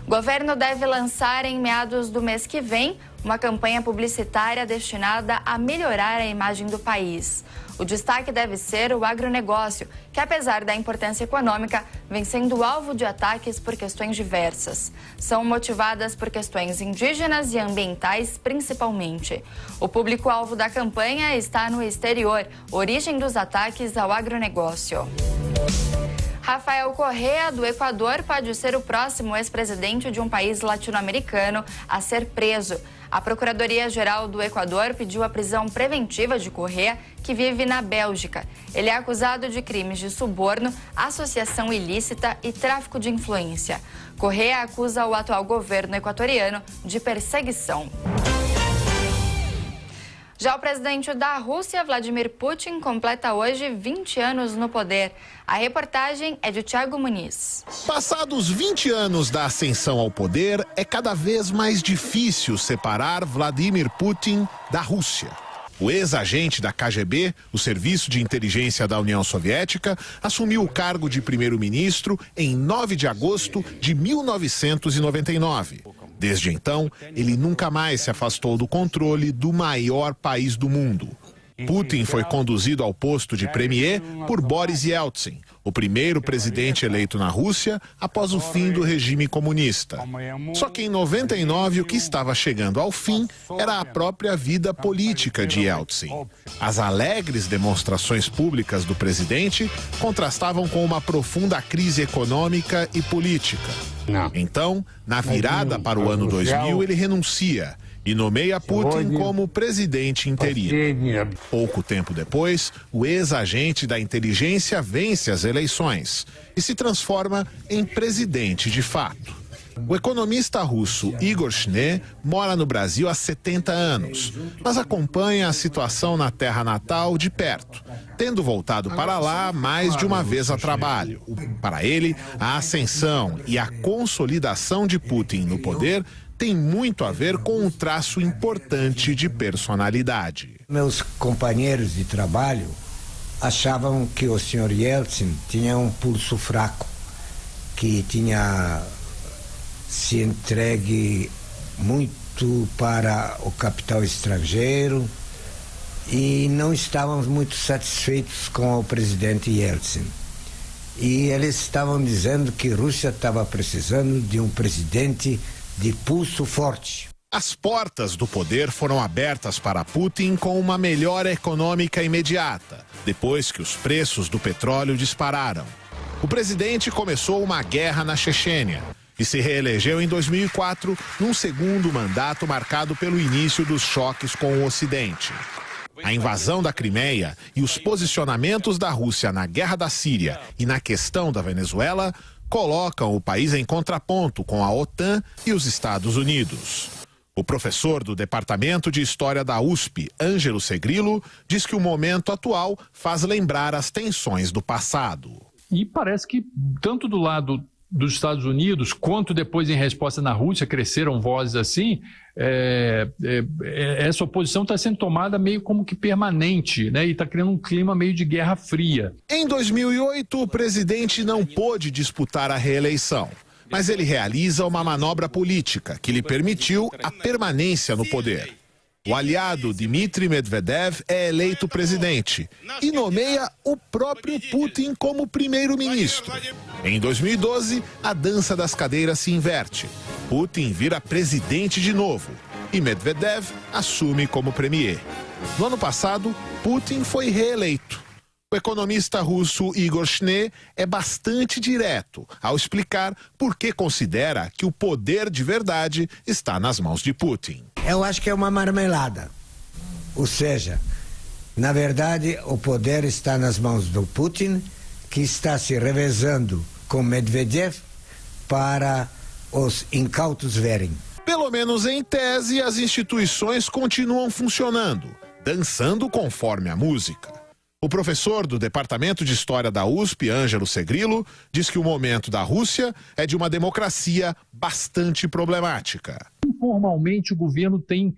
O governo deve lançar em meados do mês que vem uma campanha publicitária destinada a melhorar a imagem do país. O destaque deve ser o agronegócio, que apesar da importância econômica, vem sendo alvo de ataques por questões diversas. São motivadas por questões indígenas e ambientais, principalmente. O público-alvo da campanha está no exterior, origem dos ataques ao agronegócio. Rafael Correa, do Equador, pode ser o próximo ex-presidente de um país latino-americano a ser preso. A Procuradoria-Geral do Equador pediu a prisão preventiva de Correa, que vive na Bélgica. Ele é acusado de crimes de suborno, associação ilícita e tráfico de influência. Correa acusa o atual governo equatoriano de perseguição. Já o presidente da Rússia, Vladimir Putin, completa hoje 20 anos no poder. A reportagem é de Thiago Muniz. Passados 20 anos da ascensão ao poder, é cada vez mais difícil separar Vladimir Putin da Rússia. O ex-agente da KGB, o Serviço de Inteligência da União Soviética, assumiu o cargo de primeiro-ministro em 9 de agosto de 1999. Desde então, ele nunca mais se afastou do controle do maior país do mundo. Putin foi conduzido ao posto de premier por Boris Yeltsin, o primeiro presidente eleito na Rússia após o fim do regime comunista. Só que em 99 o que estava chegando ao fim era a própria vida política de Yeltsin. As alegres demonstrações públicas do presidente contrastavam com uma profunda crise econômica e política. Então, na virada para o ano 2000, ele renuncia e nomeia Putin como presidente interino. Pouco tempo depois, o ex-agente da inteligência vence as eleições e se transforma em presidente de fato. O economista russo Igor Shne mora no Brasil há 70 anos, mas acompanha a situação na terra natal de perto, tendo voltado para lá mais de uma vez a trabalho. Para ele, a ascensão e a consolidação de Putin no poder tem muito a ver com um traço importante de personalidade. Meus companheiros de trabalho achavam que o senhor Yeltsin tinha um pulso fraco, que tinha se entregue muito para o capital estrangeiro e não estávamos muito satisfeitos com o presidente Yeltsin. E eles estavam dizendo que a Rússia estava precisando de um presidente de pulso forte. As portas do poder foram abertas para Putin com uma melhora econômica imediata, depois que os preços do petróleo dispararam. O presidente começou uma guerra na Chechênia e se reelegeu em 2004, num segundo mandato marcado pelo início dos choques com o Ocidente. A invasão da Crimeia e os posicionamentos da Rússia na guerra da Síria e na questão da Venezuela colocam o país em contraponto com a OTAN e os Estados Unidos. O professor do Departamento de História da USP, Ângelo Segrilo, diz que o momento atual faz lembrar as tensões do passado. E parece que tanto do lado dos Estados Unidos, quanto depois em resposta na Rússia, cresceram vozes assim, essa oposição está sendo tomada meio como que permanente, né? E está criando um clima meio de guerra fria. Em 2008, o presidente não pôde disputar a reeleição, mas ele realiza uma manobra política que lhe permitiu a permanência no poder. O aliado Dmitry Medvedev é eleito presidente e nomeia o próprio Putin como primeiro-ministro. Em 2012, a dança das cadeiras se inverte. Putin vira presidente de novo e Medvedev assume como premier. No ano passado, Putin foi reeleito. O economista russo Igor Shne é bastante direto ao explicar por que considera que o poder de verdade está nas mãos de Putin. Eu acho que é uma marmelada. Ou seja, na verdade, o poder está nas mãos do Putin, que está se revezando com Medvedev para os incautos verem. Pelo menos em tese, as instituições continuam funcionando, dançando conforme a música. O professor do Departamento de História da USP, Ângelo Segrilo, diz que o momento da Rússia é de uma democracia bastante problemática. Informalmente, o governo tem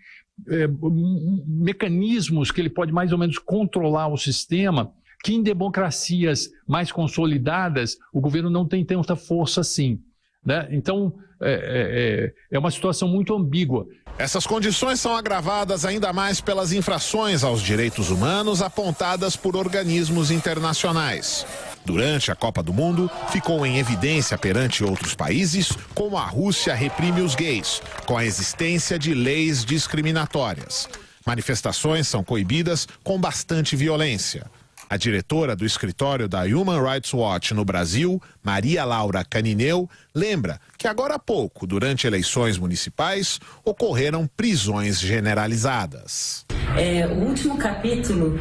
mecanismos que ele pode mais ou menos controlar o sistema, que em democracias mais consolidadas, o governo não tem tanta força assim, né? Então, é uma situação muito ambígua. Essas condições são agravadas ainda mais pelas infrações aos direitos humanos apontadas por organismos internacionais. Durante a Copa do Mundo, ficou em evidência perante outros países como a Rússia reprime os gays, com a existência de leis discriminatórias. Manifestações são coibidas com bastante violência. A diretora do escritório da Human Rights Watch no Brasil, Maria Laura Canineu, lembra que agora há pouco, durante eleições municipais, ocorreram prisões generalizadas. O último capítulo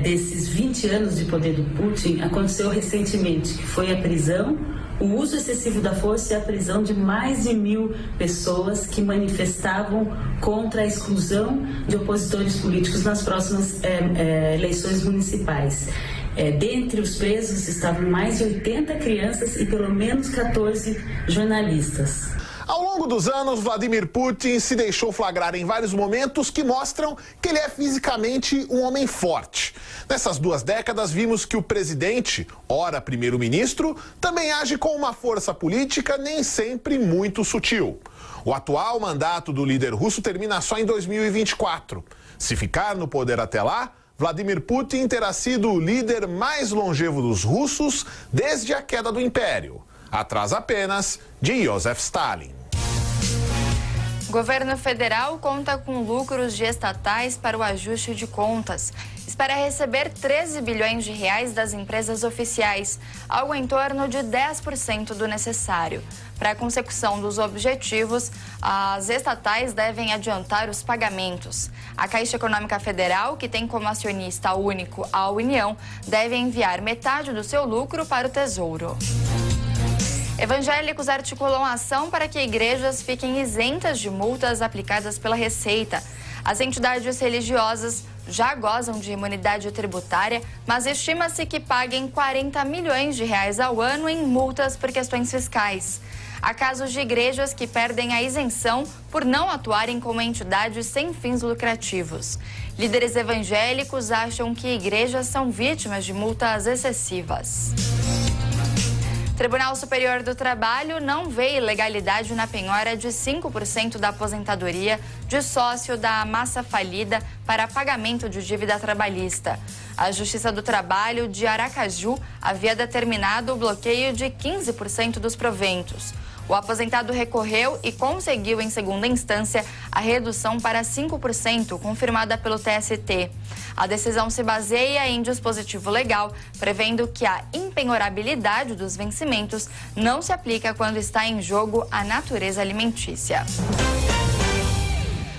desses 20 anos de poder do Putin aconteceu recentemente, que foi a prisão, o uso excessivo da força e a prisão de mais de 1.000 pessoas que manifestavam contra a exclusão de opositores políticos nas próximas eleições municipais. Dentre os presos estavam mais de 80 crianças e pelo menos 14 jornalistas. Ao longo dos anos, Vladimir Putin se deixou flagrar em vários momentos que mostram que ele é fisicamente um homem forte. Nessas 2 décadas, vimos que o presidente, ora primeiro-ministro, também age com uma força política nem sempre muito sutil. O atual mandato do líder russo termina só em 2024. Se ficar no poder até lá, Vladimir Putin terá sido o líder mais longevo dos russos desde a queda do Império, atrás apenas de Joseph Stalin. O governo federal conta com lucros de estatais para o ajuste de contas. Espera receber 13 bilhões de reais das empresas oficiais, algo em torno de 10% do necessário. Para a consecução dos objetivos, as estatais devem adiantar os pagamentos. A Caixa Econômica Federal, que tem como acionista único a União, deve enviar metade do seu lucro para o Tesouro. Evangélicos articulam ação para que igrejas fiquem isentas de multas aplicadas pela Receita. As entidades religiosas já gozam de imunidade tributária, mas estima-se que paguem 40 milhões de reais ao ano em multas por questões fiscais. Há casos de igrejas que perdem a isenção por não atuarem como entidades sem fins lucrativos. Líderes evangélicos acham que igrejas são vítimas de multas excessivas. O Tribunal Superior do Trabalho não vê ilegalidade na penhora de 5% da aposentadoria de sócio da massa falida para pagamento de dívida trabalhista. A Justiça do Trabalho de Aracaju havia determinado o bloqueio de 15% dos proventos. O aposentado recorreu e conseguiu, em segunda instância, a redução para 5%, confirmada pelo TST. A decisão se baseia em dispositivo legal, prevendo que a impenhorabilidade dos vencimentos não se aplica quando está em jogo a natureza alimentícia.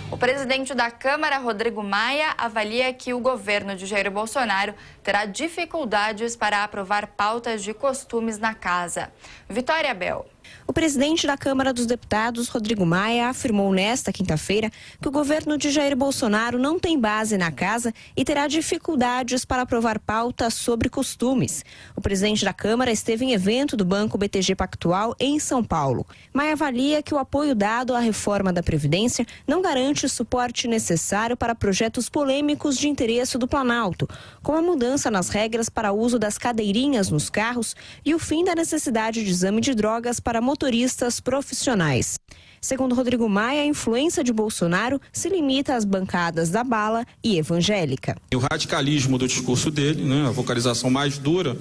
O presidente da Câmara, Rodrigo Maia, avalia que o governo de Jair Bolsonaro terá dificuldades para aprovar pautas de costumes na casa. Vitória Bel. O presidente da Câmara dos Deputados, Rodrigo Maia, afirmou nesta quinta-feira que o governo de Jair Bolsonaro não tem base na casa e terá dificuldades para aprovar pautas sobre costumes. O presidente da Câmara esteve em evento do Banco BTG Pactual em São Paulo. Maia avalia que o apoio dado à reforma da Previdência não garante o suporte necessário para projetos polêmicos de interesse do Planalto, como a mudança nas regras para o uso das cadeirinhas nos carros e o fim da necessidade de exame de drogas para motoristas profissionais. Segundo Rodrigo Maia, a influência de Bolsonaro se limita às bancadas da bala e evangélica. O radicalismo do discurso dele, a vocalização mais dura,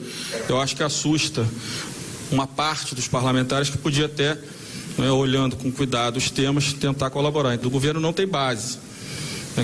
eu acho que assusta uma parte dos parlamentares que podia até, olhando com cuidado os temas, tentar colaborar. O governo não tem base.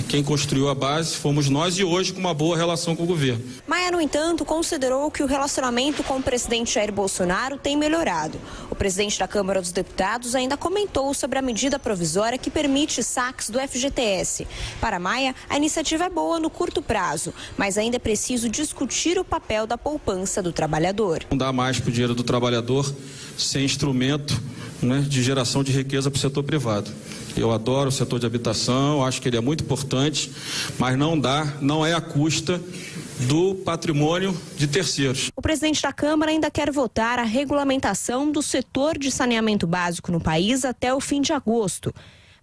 Quem construiu a base fomos nós e hoje com uma boa relação com o governo. Maia, no entanto, considerou que o relacionamento com o presidente Jair Bolsonaro tem melhorado. O presidente da Câmara dos Deputados ainda comentou sobre a medida provisória que permite saques do FGTS. Para Maia, a iniciativa é boa no curto prazo, mas ainda é preciso discutir o papel da poupança do trabalhador. Não dá mais para o dinheiro do trabalhador ser instrumento de geração de riqueza para o setor privado. Eu adoro o setor de habitação, acho que ele é muito importante, mas não é à custa do patrimônio de terceiros. O presidente da Câmara ainda quer votar a regulamentação do setor de saneamento básico no país até o fim de agosto.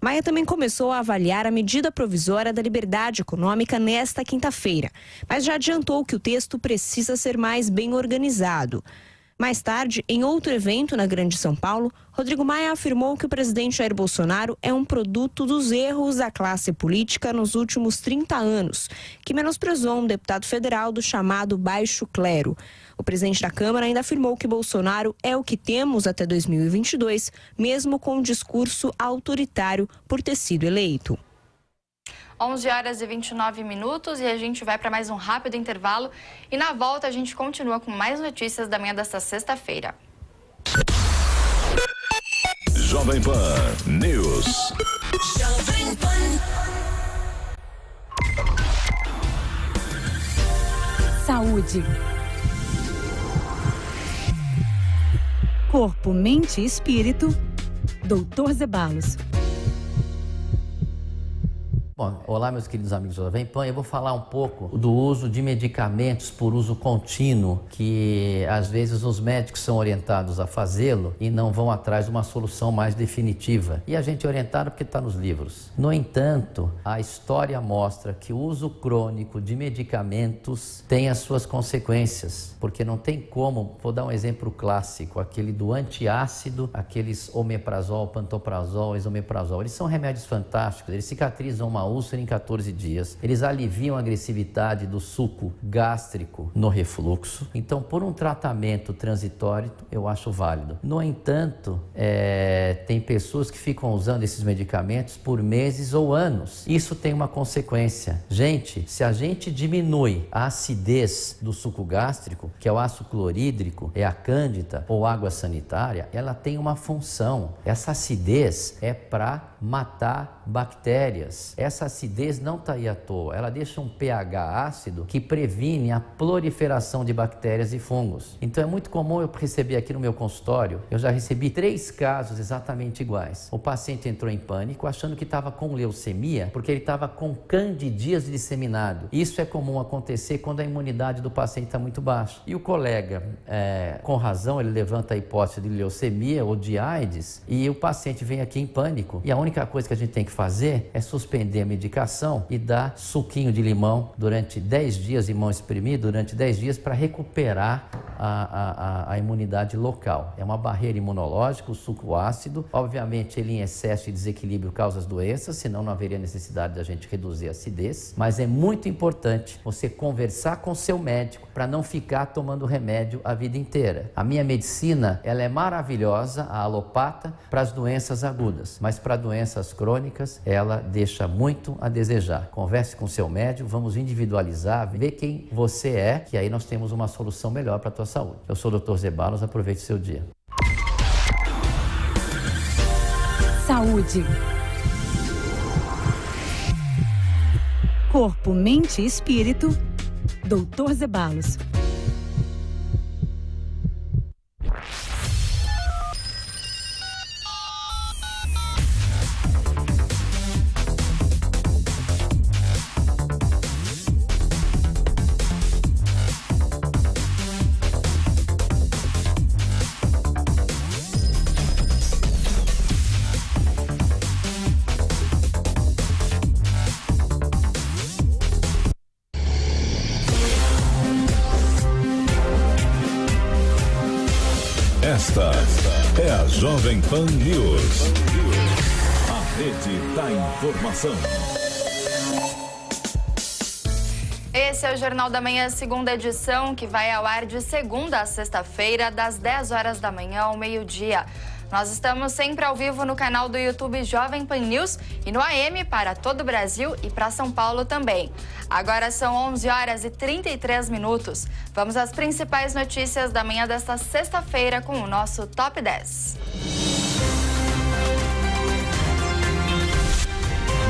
Maia também começou a avaliar a medida provisória da liberdade econômica nesta quinta-feira, mas já adiantou que o texto precisa ser mais bem organizado. Mais tarde, em outro evento na Grande São Paulo, Rodrigo Maia afirmou que o presidente Jair Bolsonaro é um produto dos erros da classe política nos últimos 30 anos, que menosprezou um deputado federal do chamado baixo clero. O presidente da Câmara ainda afirmou que Bolsonaro é o que temos até 2022, mesmo com um discurso autoritário por ter sido eleito. 11h29 e a gente vai para mais um rápido intervalo. E na volta a gente continua com mais notícias da manhã desta sexta-feira. Jovem Pan News. Jovem Pan. Saúde. Corpo, mente e espírito. Dr. Zeballos. Bom, olá meus queridos amigos do Jovem Pan, eu vou falar um pouco do uso de medicamentos por uso contínuo, que às vezes os médicos são orientados a fazê-lo e não vão atrás de uma solução mais definitiva. E a gente é orientado porque está nos livros. No entanto, a história mostra que o uso crônico de medicamentos tem as suas consequências, porque não tem como, vou dar um exemplo clássico, aquele do antiácido, aqueles omeprazol, pantoprazol, esomeprazol, eles são remédios fantásticos, eles cicatrizam uma úlcera em 14 dias. Eles aliviam a agressividade do suco gástrico no refluxo. Então, por um tratamento transitório, eu acho válido. No entanto, tem pessoas que ficam usando esses medicamentos por meses ou anos. Isso tem uma consequência. Gente, se a gente diminui a acidez do suco gástrico, que é o ácido clorídrico, é a cândida ou água sanitária, ela tem uma função. Essa acidez é para matar bactérias. Essa acidez não está aí à toa, ela deixa um pH ácido que previne a proliferação de bactérias e fungos. Então é muito comum eu receber aqui no meu consultório, eu já recebi 3 casos exatamente iguais. O paciente entrou em pânico achando que estava com leucemia porque ele estava com candidíase disseminado. Isso é comum acontecer quando a imunidade do paciente está muito baixa. E o colega, com razão, ele levanta a hipótese de leucemia ou de AIDS e o paciente vem aqui em pânico e a única coisa que a gente tem que fazer é suspender a medicação e dá suquinho de limão durante 10 dias, limão espremido durante 10 dias para recuperar a imunidade local. É uma barreira imunológica, o suco ácido. Obviamente, ele em excesso e desequilíbrio causa as doenças, senão não haveria necessidade da gente reduzir a acidez. Mas é muito importante você conversar com seu médico para não ficar tomando remédio a vida inteira. A minha medicina, ela é maravilhosa, a alopata, para as doenças agudas, mas para doenças crônicas, ela deixa muito a desejar. Converse com seu médico, vamos individualizar, ver quem você é, que aí nós temos uma solução melhor para a tua saúde. Eu sou o Dr. Zeballos, aproveite o seu dia. Saúde. Corpo, mente e espírito. Dr. Zeballos. Esta é a Jovem Pan News. A rede da informação. Esse é o Jornal da Manhã, segunda edição, que vai ao ar de segunda a sexta-feira, das 10 horas da manhã ao meio-dia. Nós estamos sempre ao vivo no canal do YouTube Jovem Pan News e no AM para todo o Brasil e para São Paulo também. Agora são 11 horas e 33 minutos. Vamos às principais notícias da manhã desta sexta-feira com o nosso Top 10.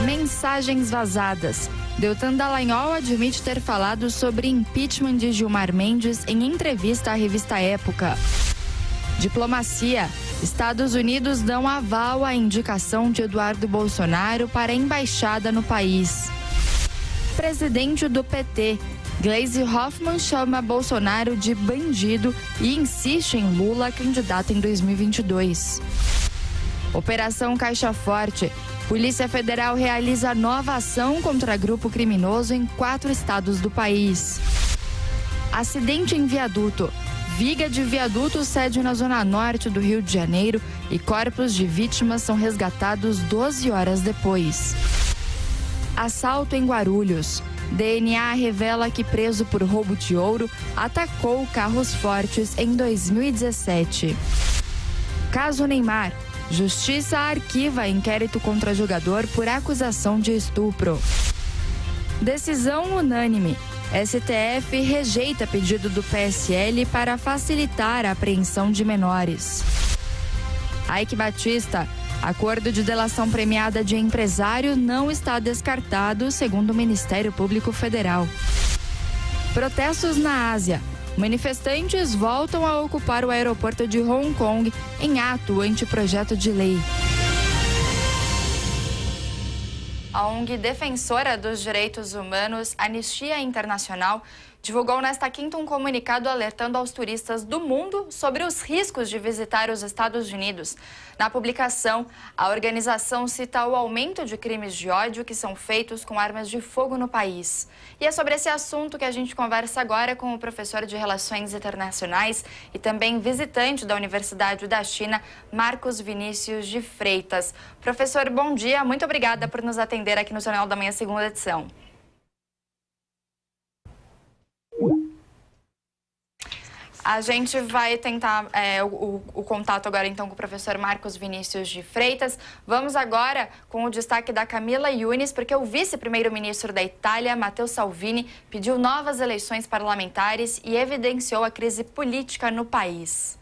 Mensagens vazadas. Deltan Dallagnol admite ter falado sobre impeachment de Gilmar Mendes em entrevista à revista Época. Diplomacia. Estados Unidos dão aval à indicação de Eduardo Bolsonaro para a embaixada no país. Presidente do PT. Gleisi Hoffmann chama Bolsonaro de bandido e insiste em Lula candidato em 2022. Operação Caixa Forte. Polícia Federal realiza nova ação contra grupo criminoso em 4 estados do país. Acidente em viaduto. Viga de viaduto cede na zona norte do Rio de Janeiro e corpos de vítimas são resgatados 12 horas depois. Assalto em Guarulhos. DNA revela que preso por roubo de ouro atacou carros fortes em 2017. Caso Neymar. Justiça arquiva inquérito contra jogador por acusação de estupro. Decisão unânime. STF rejeita pedido do PSL para facilitar a apreensão de menores. Eike Batista. Acordo de delação premiada de empresário não está descartado, segundo o Ministério Público Federal. Protestos na Ásia. Manifestantes voltam a ocupar o aeroporto de Hong Kong em ato antiprojeto de lei. A ONG defensora dos direitos humanos, Anistia Internacional, divulgou nesta quinta um comunicado alertando aos turistas do mundo sobre os riscos de visitar os Estados Unidos. Na publicação, a organização cita o aumento de crimes de ódio que são feitos com armas de fogo no país. E é sobre esse assunto que a gente conversa agora com o professor de Relações Internacionais e também visitante da Universidade da China, Marcos Vinícius de Freitas. Professor, bom dia. Muito obrigada por nos atender aqui no Jornal da Manhã, segunda edição. A gente vai tentar o contato agora então com o professor Marcos Vinícius de Freitas. Vamos agora com o destaque da Camila Yunis, porque o vice-primeiro-ministro da Itália, Matteo Salvini, pediu novas eleições parlamentares e evidenciou a crise política no país.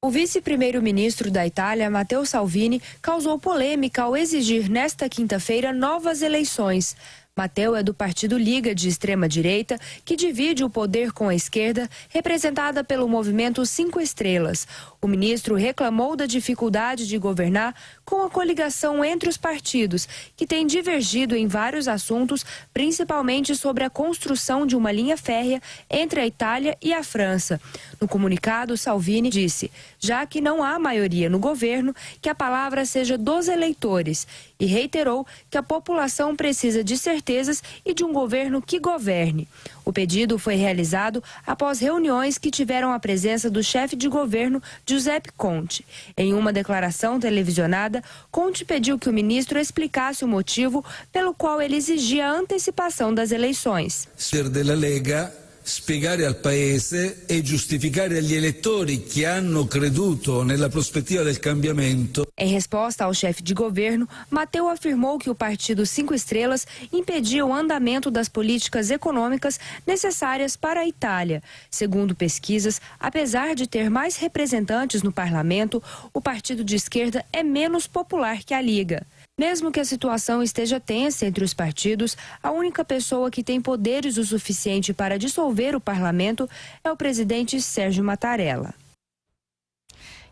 O vice-primeiro-ministro da Itália, Matteo Salvini, causou polêmica ao exigir nesta quinta-feira novas eleições. Mateu é do partido Liga de extrema-direita, que divide o poder com a esquerda, representada pelo movimento 5 Estrelas. O ministro reclamou da dificuldade de governar com a coligação entre os partidos, que tem divergido em vários assuntos, principalmente sobre a construção de uma linha férrea entre a Itália e a França. No comunicado, Salvini disse, já que não há maioria no governo, que a palavra seja dos eleitores e reiterou que a população precisa de certezas e de um governo que governe. O pedido foi realizado após reuniões que tiveram a presença do chefe de governo, Giuseppe Conte. Em uma declaração televisionada, Conte pediu que o ministro explicasse o motivo pelo qual ele exigia a antecipação das eleições. Ser della Lega spiegare al Paese e giustificare agli elettori che hanno creduto nella prospettiva del cambiamento. Em resposta ao chefe de governo, Mateu afirmou que o partido 5 Estrelas impedia o andamento das políticas econômicas necessárias para a Itália. Segundo pesquisas, apesar de ter mais representantes no parlamento, o partido de esquerda é menos popular que a Liga. Mesmo que a situação esteja tensa entre os partidos, a única pessoa que tem poderes o suficiente para dissolver o parlamento é o presidente Sérgio Mattarella.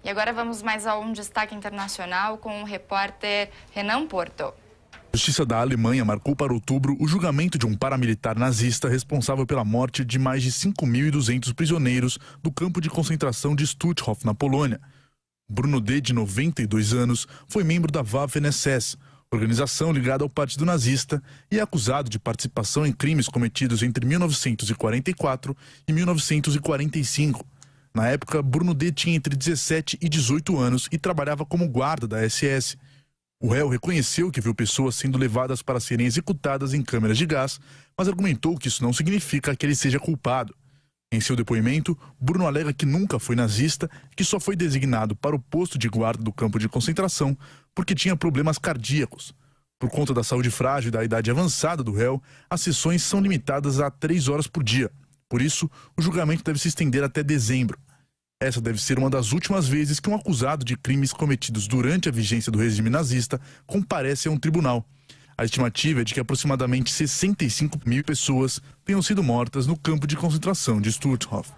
E agora vamos mais a um destaque internacional com o repórter Renan Porto. A Justiça da Alemanha marcou para outubro o julgamento de um paramilitar nazista responsável pela morte de mais de 5.200 prisioneiros do campo de concentração de Stutthof, na Polônia. Bruno D., de 92 anos, foi membro da Waffen-SS, organização ligada ao Partido Nazista, e é acusado de participação em crimes cometidos entre 1944 e 1945. Na época, Bruno D. tinha entre 17 e 18 anos e trabalhava como guarda da SS. O réu reconheceu que viu pessoas sendo levadas para serem executadas em câmeras de gás, mas argumentou que isso não significa que ele seja culpado. Em seu depoimento, Bruno alega que nunca foi nazista e que só foi designado para o posto de guarda do campo de concentração porque tinha problemas cardíacos. Por conta da saúde frágil e da idade avançada do réu, as sessões são limitadas a 3 horas por dia. Por isso, o julgamento deve se estender até dezembro. Essa deve ser uma das últimas vezes que um acusado de crimes cometidos durante a vigência do regime nazista comparece a um tribunal. A estimativa é de que aproximadamente 65.000 pessoas tenham sido mortas no campo de concentração de Stutthof.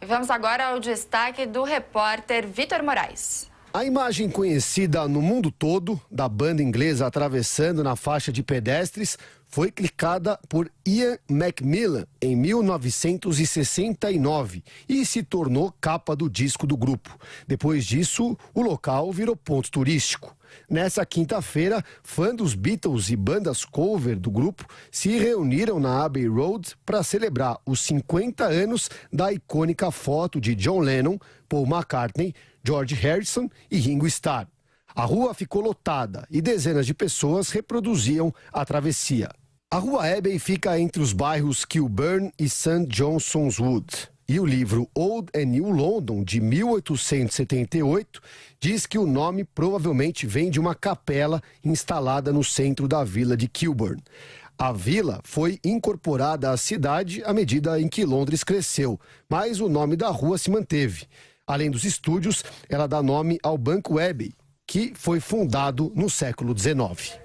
E vamos agora ao destaque do repórter Vitor Moraes. A imagem conhecida no mundo todo da banda inglesa atravessando na faixa de pedestres foi clicada por Ian Macmillan em 1969 e se tornou capa do disco do grupo. Depois disso, o local virou ponto turístico. Nessa quinta-feira, fãs dos Beatles e bandas cover do grupo se reuniram na Abbey Road para celebrar os 50 anos da icônica foto de John Lennon, Paul McCartney, George Harrison e Ringo Starr. A rua ficou lotada e dezenas de pessoas reproduziam a travessia. A Rua Abbey fica entre os bairros Kilburn e St. John's Wood. E o livro Old and New London, de 1878, diz que o nome provavelmente vem de uma capela instalada no centro da vila de Kilburn. A vila foi incorporada à cidade à medida em que Londres cresceu, mas o nome da rua se manteve. Além dos estúdios, ela dá nome ao Banco Abbey, que foi fundado no século XIX.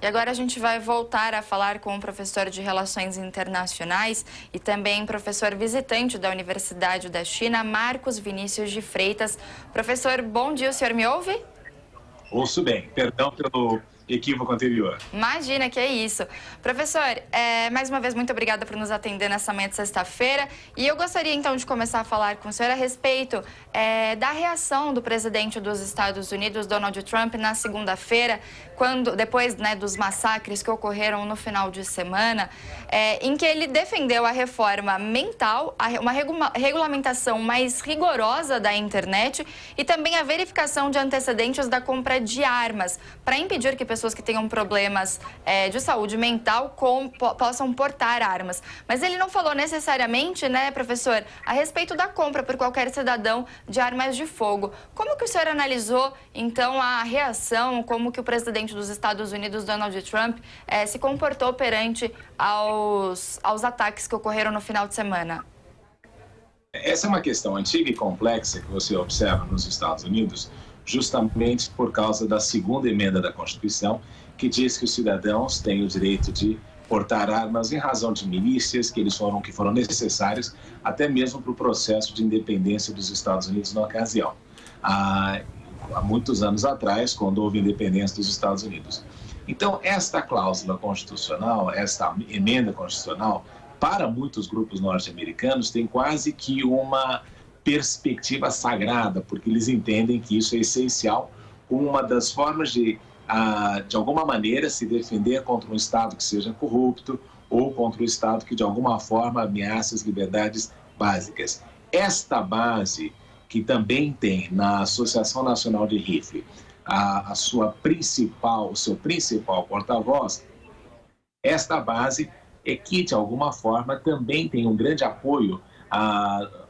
E agora a gente vai voltar a falar com o professor de Relações Internacionais e também professor visitante da Universidade da China, Marcos Vinícius de Freitas. Professor, bom dia, o senhor me ouve? Ouço bem, perdão pelo equívoco anterior. Imagina, que é isso. Professor, mais uma vez, muito obrigada por nos atender nessa manhã de sexta-feira. E eu gostaria, então, de começar a falar com o senhor a respeito da reação do presidente dos Estados Unidos, Donald Trump, na segunda-feira, depois dos massacres que ocorreram no final de semana, em que ele defendeu a reforma mental, uma regulamentação mais rigorosa da internet e também a verificação de antecedentes da compra de armas, para impedir que pessoas que tenham problemas de saúde mental possam portar armas. Mas ele não falou necessariamente, né, professor, a respeito da compra por qualquer cidadão de armas de fogo. Como que o senhor analisou, então, a reação, como que o presidente dos Estados Unidos, Donald Trump, se comportou perante aos ataques que ocorreram no final de semana? Essa é uma questão antiga e complexa que você observa nos Estados Unidos, justamente por causa da segunda emenda da Constituição, que diz que os cidadãos têm o direito de portar armas em razão de milícias que foram necessários até mesmo para o processo de independência dos Estados Unidos na ocasião. Há muitos anos atrás, quando houve independência dos Estados Unidos. Então, esta cláusula constitucional, esta emenda constitucional, para muitos grupos norte-americanos, tem quase que uma perspectiva sagrada, porque eles entendem que isso é essencial, uma das formas de alguma maneira, se defender contra um Estado que seja corrupto ou contra um Estado que, de alguma forma, ameace as liberdades básicas. Esta base, que também tem na Associação Nacional de Rifle o seu principal porta-voz, esta base é que, de alguma forma, também tem um grande apoio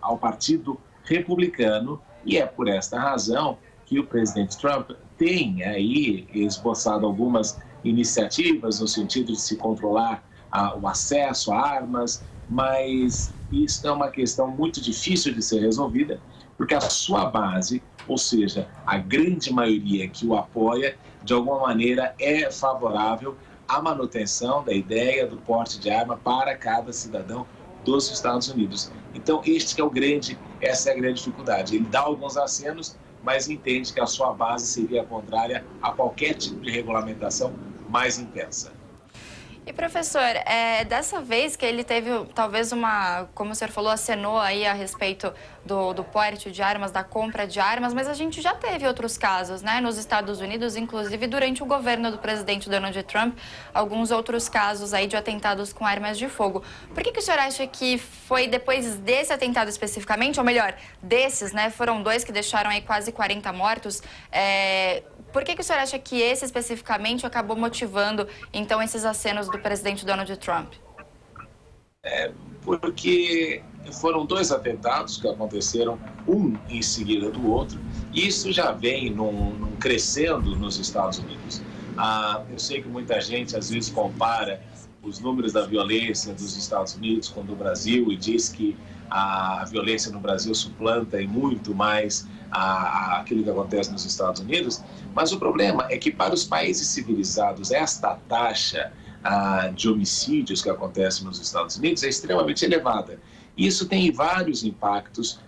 ao Partido Republicano, e é por esta razão que o presidente Trump tem aí esboçado algumas iniciativas no sentido de se controlar o acesso a armas, mas isso é uma questão muito difícil de ser resolvida, porque a sua base, ou seja, a grande maioria que o apoia, de alguma maneira é favorável à manutenção da ideia do porte de arma para cada cidadão dos Estados Unidos. Então, essa é a grande dificuldade. Ele dá alguns acenos, mas entende que a sua base seria contrária a qualquer tipo de regulamentação mais intensa. E, professor, dessa vez que ele teve talvez como o senhor falou, acenou aí a respeito do porte de armas, da compra de armas, mas a gente já teve outros casos, né, nos Estados Unidos, inclusive durante o governo do presidente Donald Trump, alguns outros casos aí de atentados com armas de fogo. Por que o senhor acha que foi depois desse atentado especificamente, ou melhor, desses, né, foram 2 que deixaram aí quase 40 mortos, por que o senhor acha que esse especificamente acabou motivando, então, esses acenos do presidente Donald Trump? Porque foram 2 atentados que aconteceram, um em seguida do outro, e isso já vem crescendo nos Estados Unidos. Eu sei que muita gente, às vezes, compara os números da violência dos Estados Unidos com do Brasil e diz que a violência no Brasil suplanta e muito mais aquilo que acontece nos Estados Unidos, mas o problema é que para os países civilizados esta taxa de homicídios que acontece nos Estados Unidos é extremamente elevada. Isso tem vários impactos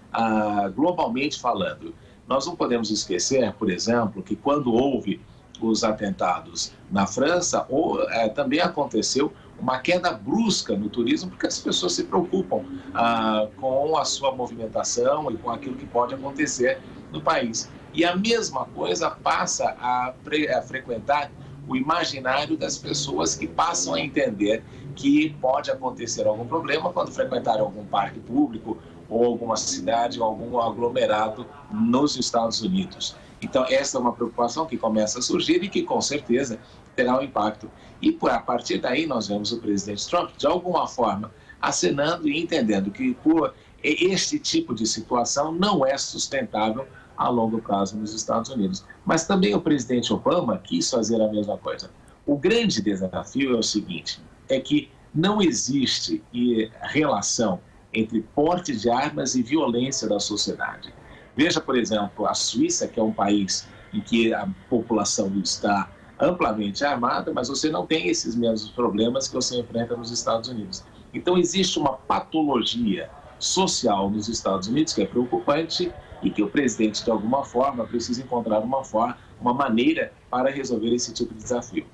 globalmente falando. Nós não podemos esquecer, por exemplo, que quando houve os atentados na França, também aconteceu uma queda brusca no turismo, porque as pessoas se preocupam com a sua movimentação e com aquilo que pode acontecer no país. E a mesma coisa passa a frequentar o imaginário das pessoas que passam a entender que pode acontecer algum problema quando frequentarem algum parque público ou alguma cidade ou algum aglomerado nos Estados Unidos. Então, essa é uma preocupação que começa a surgir e que, com certeza, terá um impacto. E, a partir daí, nós vemos o presidente Trump, de alguma forma, acenando e entendendo que, este tipo de situação não é sustentável a longo prazo nos Estados Unidos. Mas também o presidente Obama quis fazer a mesma coisa. O grande desafio é o seguinte, é que não existe relação entre porte de armas e violência da sociedade. Veja, por exemplo, a Suíça, que é um país em que a população está amplamente armada, mas você não tem esses mesmos problemas que você enfrenta nos Estados Unidos. Então, existe uma patologia social nos Estados Unidos que é preocupante e que o presidente, de alguma forma, precisa encontrar uma maneira para resolver esse tipo de desafio.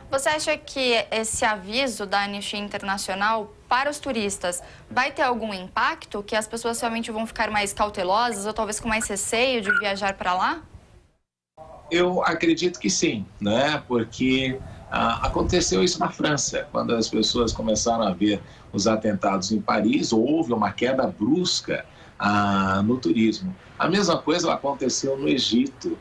Você acha que esse aviso da Anistia Internacional para os turistas vai ter algum impacto? Que as pessoas realmente vão ficar mais cautelosas ou talvez com mais receio de viajar para lá? Eu acredito que sim, né? Porque aconteceu isso na França, quando as pessoas começaram a ver os atentados em Paris, houve uma queda brusca no turismo. A mesma coisa aconteceu no Egito,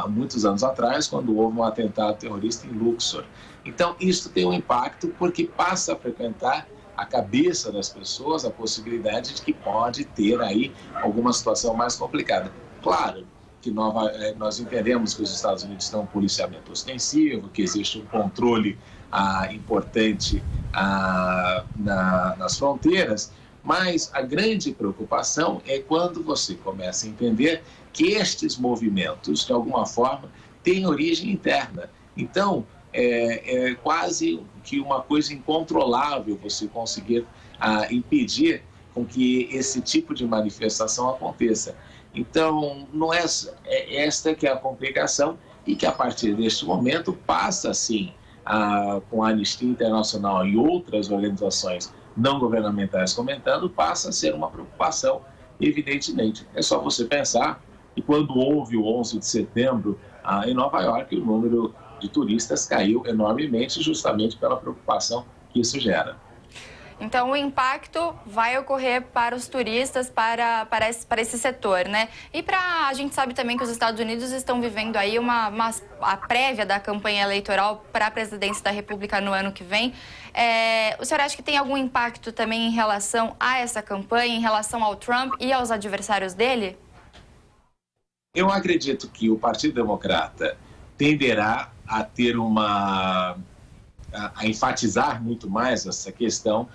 muitos anos atrás, quando houve um atentado terrorista em Luxor. Então, isso tem um impacto porque passa a frequentar a cabeça das pessoas a possibilidade de que pode ter aí alguma situação mais complicada. Claro que nós entendemos que os Estados Unidos têm um policiamento ostensivo, que existe um controle importante nas fronteiras, Mas a grande preocupação é quando você começa a entender que estes movimentos, de alguma forma, têm origem interna. Então, é quase que uma coisa incontrolável você conseguir impedir com que esse tipo de manifestação aconteça. Então, não é esta que é a complicação e que, a partir deste momento, passa, sim, com a Anistia Internacional e outras organizações não governamentais comentando, passa a ser uma preocupação, evidentemente. É só você pensar que quando houve o 11 de setembro em Nova York, o número de turistas caiu enormemente, justamente pela preocupação que isso gera. Então, o impacto vai ocorrer para os turistas, para esse setor, né? E a gente sabe também que os Estados Unidos estão vivendo aí a prévia da campanha eleitoral para a presidência da República no ano que vem. O senhor acha que tem algum impacto também em relação a essa campanha, em relação ao Trump e aos adversários dele? Eu acredito que o Partido Democrata tenderá a ter a enfatizar muito mais essa questão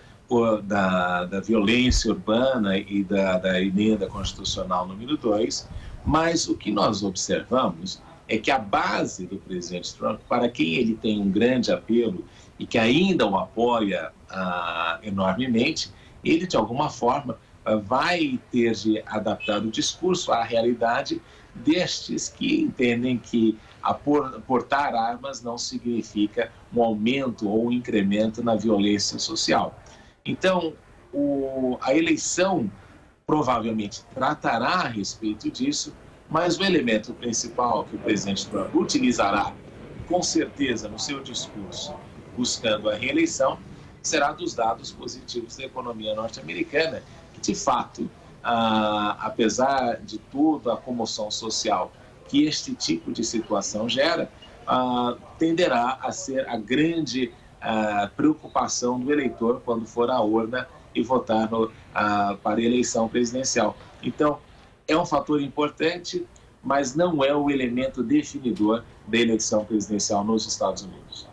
da violência urbana e da emenda constitucional número 2, mas o que nós observamos é que a base do presidente Trump, para quem ele tem um grande apelo e que ainda o apoia enormemente, ele de alguma forma vai ter de adaptar o discurso à realidade destes que entendem que portar armas não significa um aumento ou um incremento na violência social. Então, a eleição provavelmente tratará a respeito disso, mas o elemento principal que o presidente Trump utilizará, com certeza, no seu discurso, buscando a reeleição, será dos dados positivos da economia norte-americana, que, de fato, apesar de toda a comoção social que este tipo de situação gera, tenderá a ser a grande preocupação do eleitor quando for à urna e votar para a eleição presidencial. Então, é um fator importante, mas não é o elemento definidor da eleição presidencial nos Estados Unidos.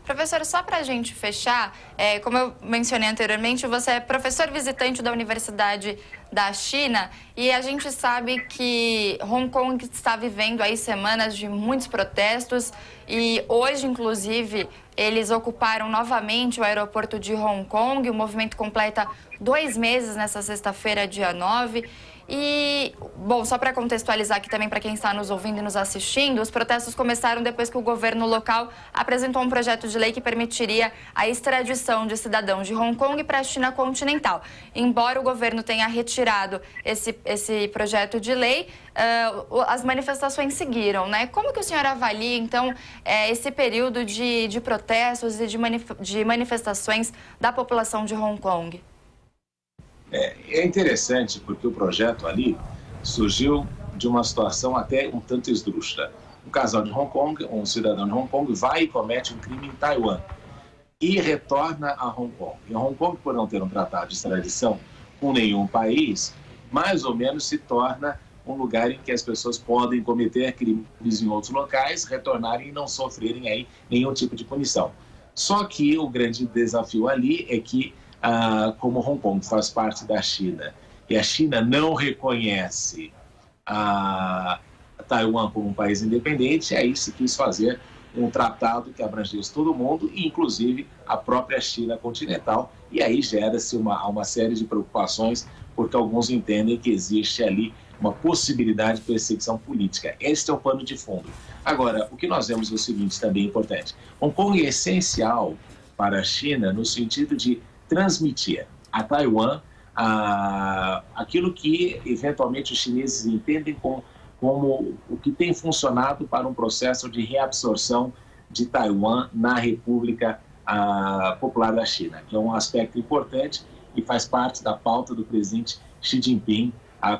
Professor, só para a gente fechar, como eu mencionei anteriormente, você é professor visitante da Universidade da China e a gente sabe que Hong Kong está vivendo aí semanas de muitos protestos e hoje, inclusive, eles ocuparam novamente o aeroporto de Hong Kong. O movimento completa 2 meses nessa sexta-feira, dia 9. E, bom, só para contextualizar aqui também para quem está nos ouvindo e nos assistindo, os protestos começaram depois que o governo local apresentou um projeto de lei que permitiria a extradição de cidadãos de Hong Kong para a China continental. Embora o governo tenha retirado esse projeto de lei, as manifestações seguiram, né? Como que o senhor avalia, então, esse período de protestos e de manifestações da população de Hong Kong? É interessante porque o projeto ali surgiu de uma situação até um tanto esdrúxula. Um casal de Hong Kong, um cidadão de Hong Kong, vai e comete um crime em Taiwan e retorna a Hong Kong. E Hong Kong, por não ter um tratado de extradição com nenhum país, mais ou menos se torna um lugar em que as pessoas podem cometer crimes em outros locais, retornarem e não sofrerem aí nenhum tipo de punição. Só que o grande desafio ali é que como Hong Kong faz parte da China e a China não reconhece Taiwan como um país independente, aí se quis fazer um tratado que abrangesse todo mundo, inclusive a própria China continental, e aí gera-se uma série de preocupações, porque alguns entendem que existe ali uma possibilidade de perseguição política. Este é o pano de fundo. Agora, o que nós vemos é o seguinte, também importante. Hong Kong é essencial para a China no sentido de transmitir a Taiwan aquilo que, eventualmente, os chineses entendem como o que tem funcionado para um processo de reabsorção de Taiwan na República Popular da China, que é um aspecto importante e faz parte da pauta do presidente Xi Jinping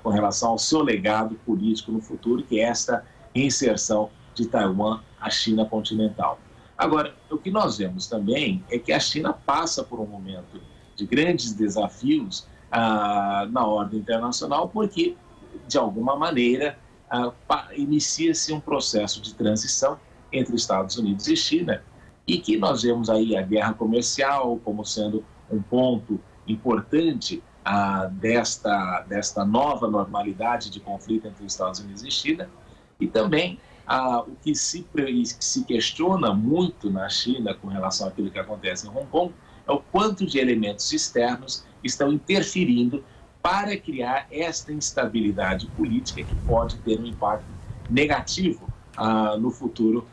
com relação ao seu legado político no futuro, que é esta inserção de Taiwan à China continental. Agora, o que nós vemos também é que a China passa por um momento de grandes desafios na ordem internacional, porque, de alguma maneira, inicia-se um processo de transição entre Estados Unidos e China, e que nós vemos aí a guerra comercial como sendo um ponto importante desta nova normalidade de conflito entre os Estados Unidos e China, e também o que se questiona muito na China com relação àquilo que acontece em Hong Kong é o quanto de elementos externos estão interferindo para criar esta instabilidade política que pode ter um impacto negativo no futuro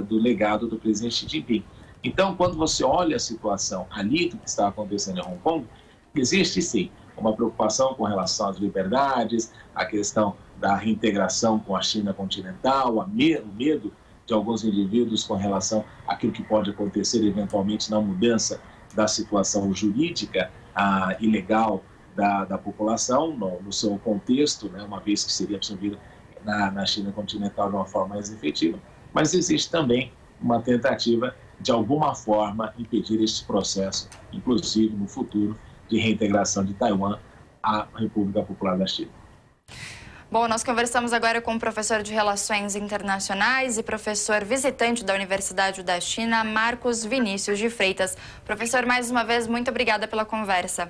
do legado do presidente Xi Jinping. Então, quando você olha a situação ali do que está acontecendo em Hong Kong, existe sim uma preocupação com relação às liberdades, a questão da reintegração com a China continental, o medo de alguns indivíduos com relação àquilo que pode acontecer eventualmente na mudança da situação jurídica e legal da população, no seu contexto, né, uma vez que seria absorvida na China continental de uma forma mais efetiva. Mas existe também uma tentativa, de alguma forma, impedir este processo, inclusive no futuro, de reintegração de Taiwan à República Popular da China. Bom, nós conversamos agora com o professor de Relações Internacionais e professor visitante da Universidade da China, Marcos Vinícius de Freitas. Professor, mais uma vez, muito obrigada pela conversa.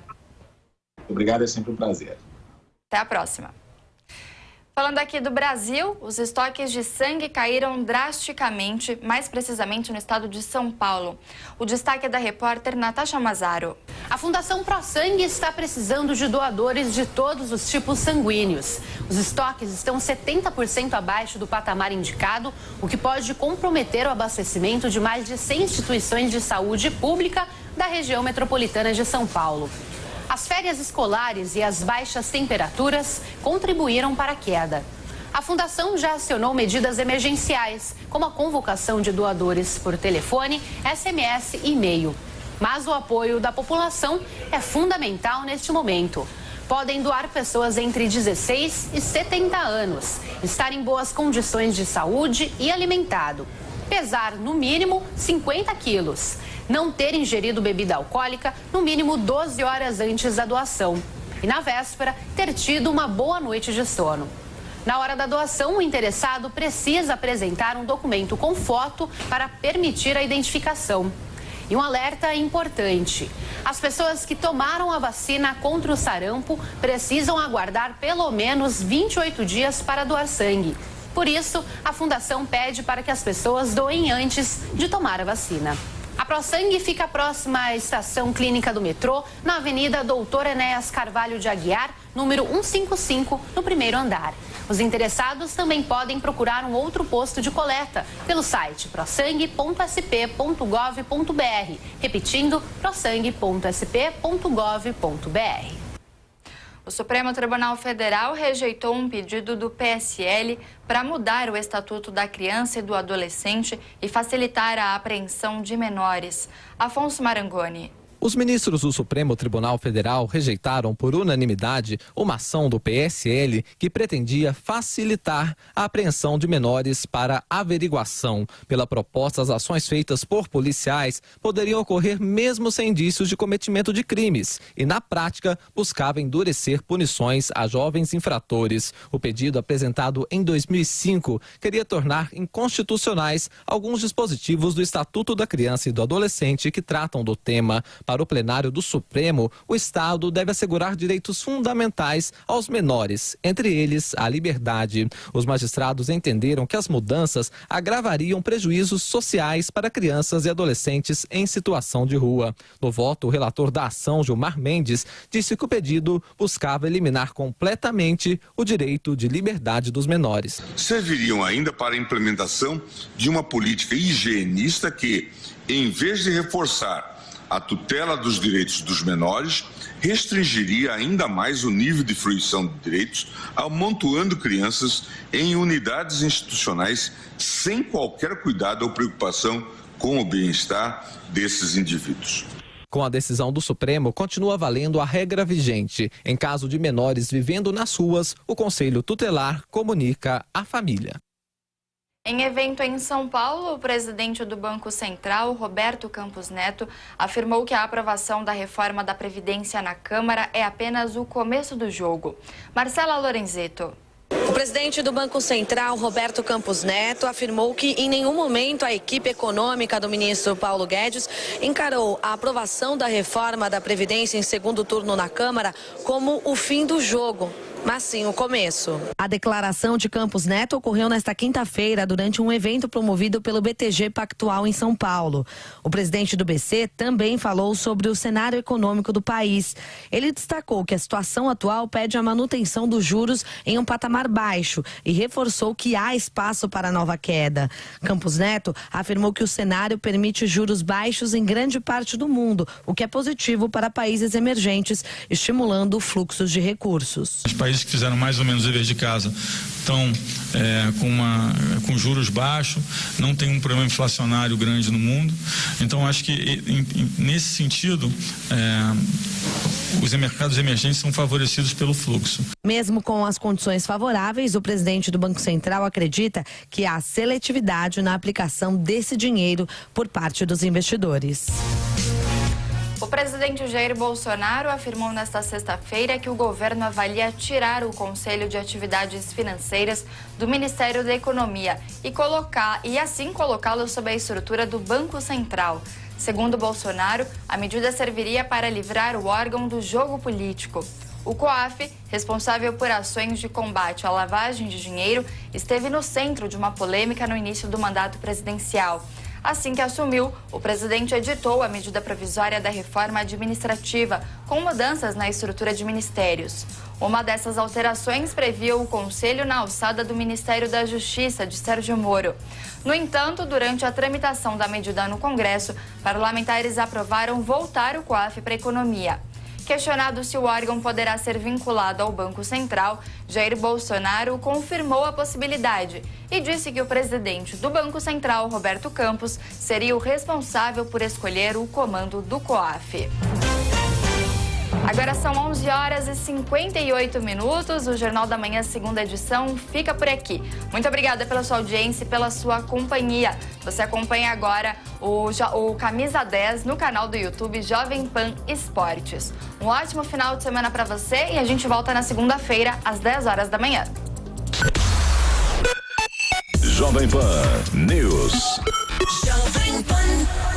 Obrigado, é sempre um prazer. Até a próxima. Falando aqui do Brasil, os estoques de sangue caíram drasticamente, mais precisamente no estado de São Paulo. O destaque é da repórter Natasha Mazaro. A Fundação ProSangue está precisando de doadores de todos os tipos sanguíneos. Os estoques estão 70% abaixo do patamar indicado, o que pode comprometer o abastecimento de mais de 100 instituições de saúde pública da região metropolitana de São Paulo. As férias escolares e as baixas temperaturas contribuíram para a queda. A Fundação já acionou medidas emergenciais, como a convocação de doadores por telefone, SMS e e-mail. Mas o apoio da população é fundamental neste momento. Podem doar pessoas entre 16 e 70 anos, estar em boas condições de saúde e alimentado, pesar no mínimo 50 quilos, não ter ingerido bebida alcoólica no mínimo 12 horas antes da doação e, na véspera, ter tido uma boa noite de sono. Na hora da doação, o interessado precisa apresentar um documento com foto para permitir a identificação. E um alerta importante: as pessoas que tomaram a vacina contra o sarampo precisam aguardar pelo menos 28 dias para doar sangue. Por isso, a Fundação pede para que as pessoas doem antes de tomar a vacina. A ProSangue fica próxima à Estação Clínica do metrô, na Avenida Doutor Enéas Carvalho de Aguiar, número 155, no primeiro andar. Os interessados também podem procurar um outro posto de coleta pelo site prosangue.sp.gov.br. Repetindo, prosangue.sp.gov.br. O Supremo Tribunal Federal rejeitou um pedido do PSL para mudar o Estatuto da Criança e do Adolescente e facilitar a apreensão de menores. Afonso Marangoni. Os ministros do Supremo Tribunal Federal rejeitaram por unanimidade uma ação do PSL que pretendia facilitar a apreensão de menores para averiguação. Pela proposta, as ações feitas por policiais poderiam ocorrer mesmo sem indícios de cometimento de crimes e, na prática, buscava endurecer punições a jovens infratores. O pedido, apresentado em 2005, queria tornar inconstitucionais alguns dispositivos do Estatuto da Criança e do Adolescente que tratam do tema. Para o plenário do Supremo, o Estado deve assegurar direitos fundamentais aos menores, entre eles a liberdade. Os magistrados entenderam que as mudanças agravariam prejuízos sociais para crianças e adolescentes em situação de rua. No voto, o relator da ação, Gilmar Mendes, disse que o pedido buscava eliminar completamente o direito de liberdade dos menores. Serviriam ainda para a implementação de uma política higienista que, em vez de reforçar a tutela dos direitos dos menores, restringiria ainda mais o nível de fruição de direitos, amontoando crianças em unidades institucionais sem qualquer cuidado ou preocupação com o bem-estar desses indivíduos. Com a decisão do Supremo, continua valendo a regra vigente. Em caso de menores vivendo nas ruas, o Conselho Tutelar comunica à família. Em evento em São Paulo, o presidente do Banco Central, Roberto Campos Neto, afirmou que a aprovação da reforma da Previdência na Câmara é apenas o começo do jogo. Marcela Lorenzeto. O presidente do Banco Central, Roberto Campos Neto, afirmou que em nenhum momento a equipe econômica do ministro Paulo Guedes encarou a aprovação da reforma da Previdência em segundo turno na Câmara como o fim do jogo, mas sim o começo. A declaração de Campos Neto ocorreu nesta quinta-feira durante um evento promovido pelo BTG Pactual em São Paulo. O presidente do BC também falou sobre o cenário econômico do país. Ele destacou que a situação atual pede a manutenção dos juros em um patamar baixo e reforçou que há espaço para nova queda. Campos Neto afirmou que o cenário permite juros baixos em grande parte do mundo, o que é positivo para países emergentes, estimulando fluxos de recursos. Os países que fizeram mais ou menos o dever de casa estão com juros baixos, não tem um problema inflacionário grande no mundo. Então, acho que nesse sentido, os mercados emergentes são favorecidos pelo fluxo. Mesmo com as condições favoráveis, o presidente do Banco Central acredita que há seletividade na aplicação desse dinheiro por parte dos investidores. O presidente Jair Bolsonaro afirmou nesta sexta-feira que o governo avalia tirar o Conselho de Atividades Financeiras do Ministério da Economia e assim colocá-lo sob a estrutura do Banco Central. Segundo Bolsonaro, a medida serviria para livrar o órgão do jogo político. O COAF, responsável por ações de combate à lavagem de dinheiro, esteve no centro de uma polêmica no início do mandato presidencial. Assim que assumiu, o presidente editou a medida provisória da reforma administrativa, com mudanças na estrutura de ministérios. Uma dessas alterações previa o conselho na alçada do Ministério da Justiça, de Sérgio Moro. No entanto, durante a tramitação da medida no Congresso, parlamentares aprovaram voltar o COAF para a economia. Questionado se o órgão poderá ser vinculado ao Banco Central, Jair Bolsonaro confirmou a possibilidade e disse que o presidente do Banco Central, Roberto Campos, seria o responsável por escolher o comando do COAF. Agora são 11 horas e 58 minutos. O Jornal da Manhã, segunda edição, fica por aqui. Muito obrigada pela sua audiência e pela sua companhia. Você acompanha agora o Camisa 10 no canal do YouTube Jovem Pan Esportes. Um ótimo final de semana para você e a gente volta na segunda-feira, às 10 horas da manhã. Jovem Pan News. Jovem Pan.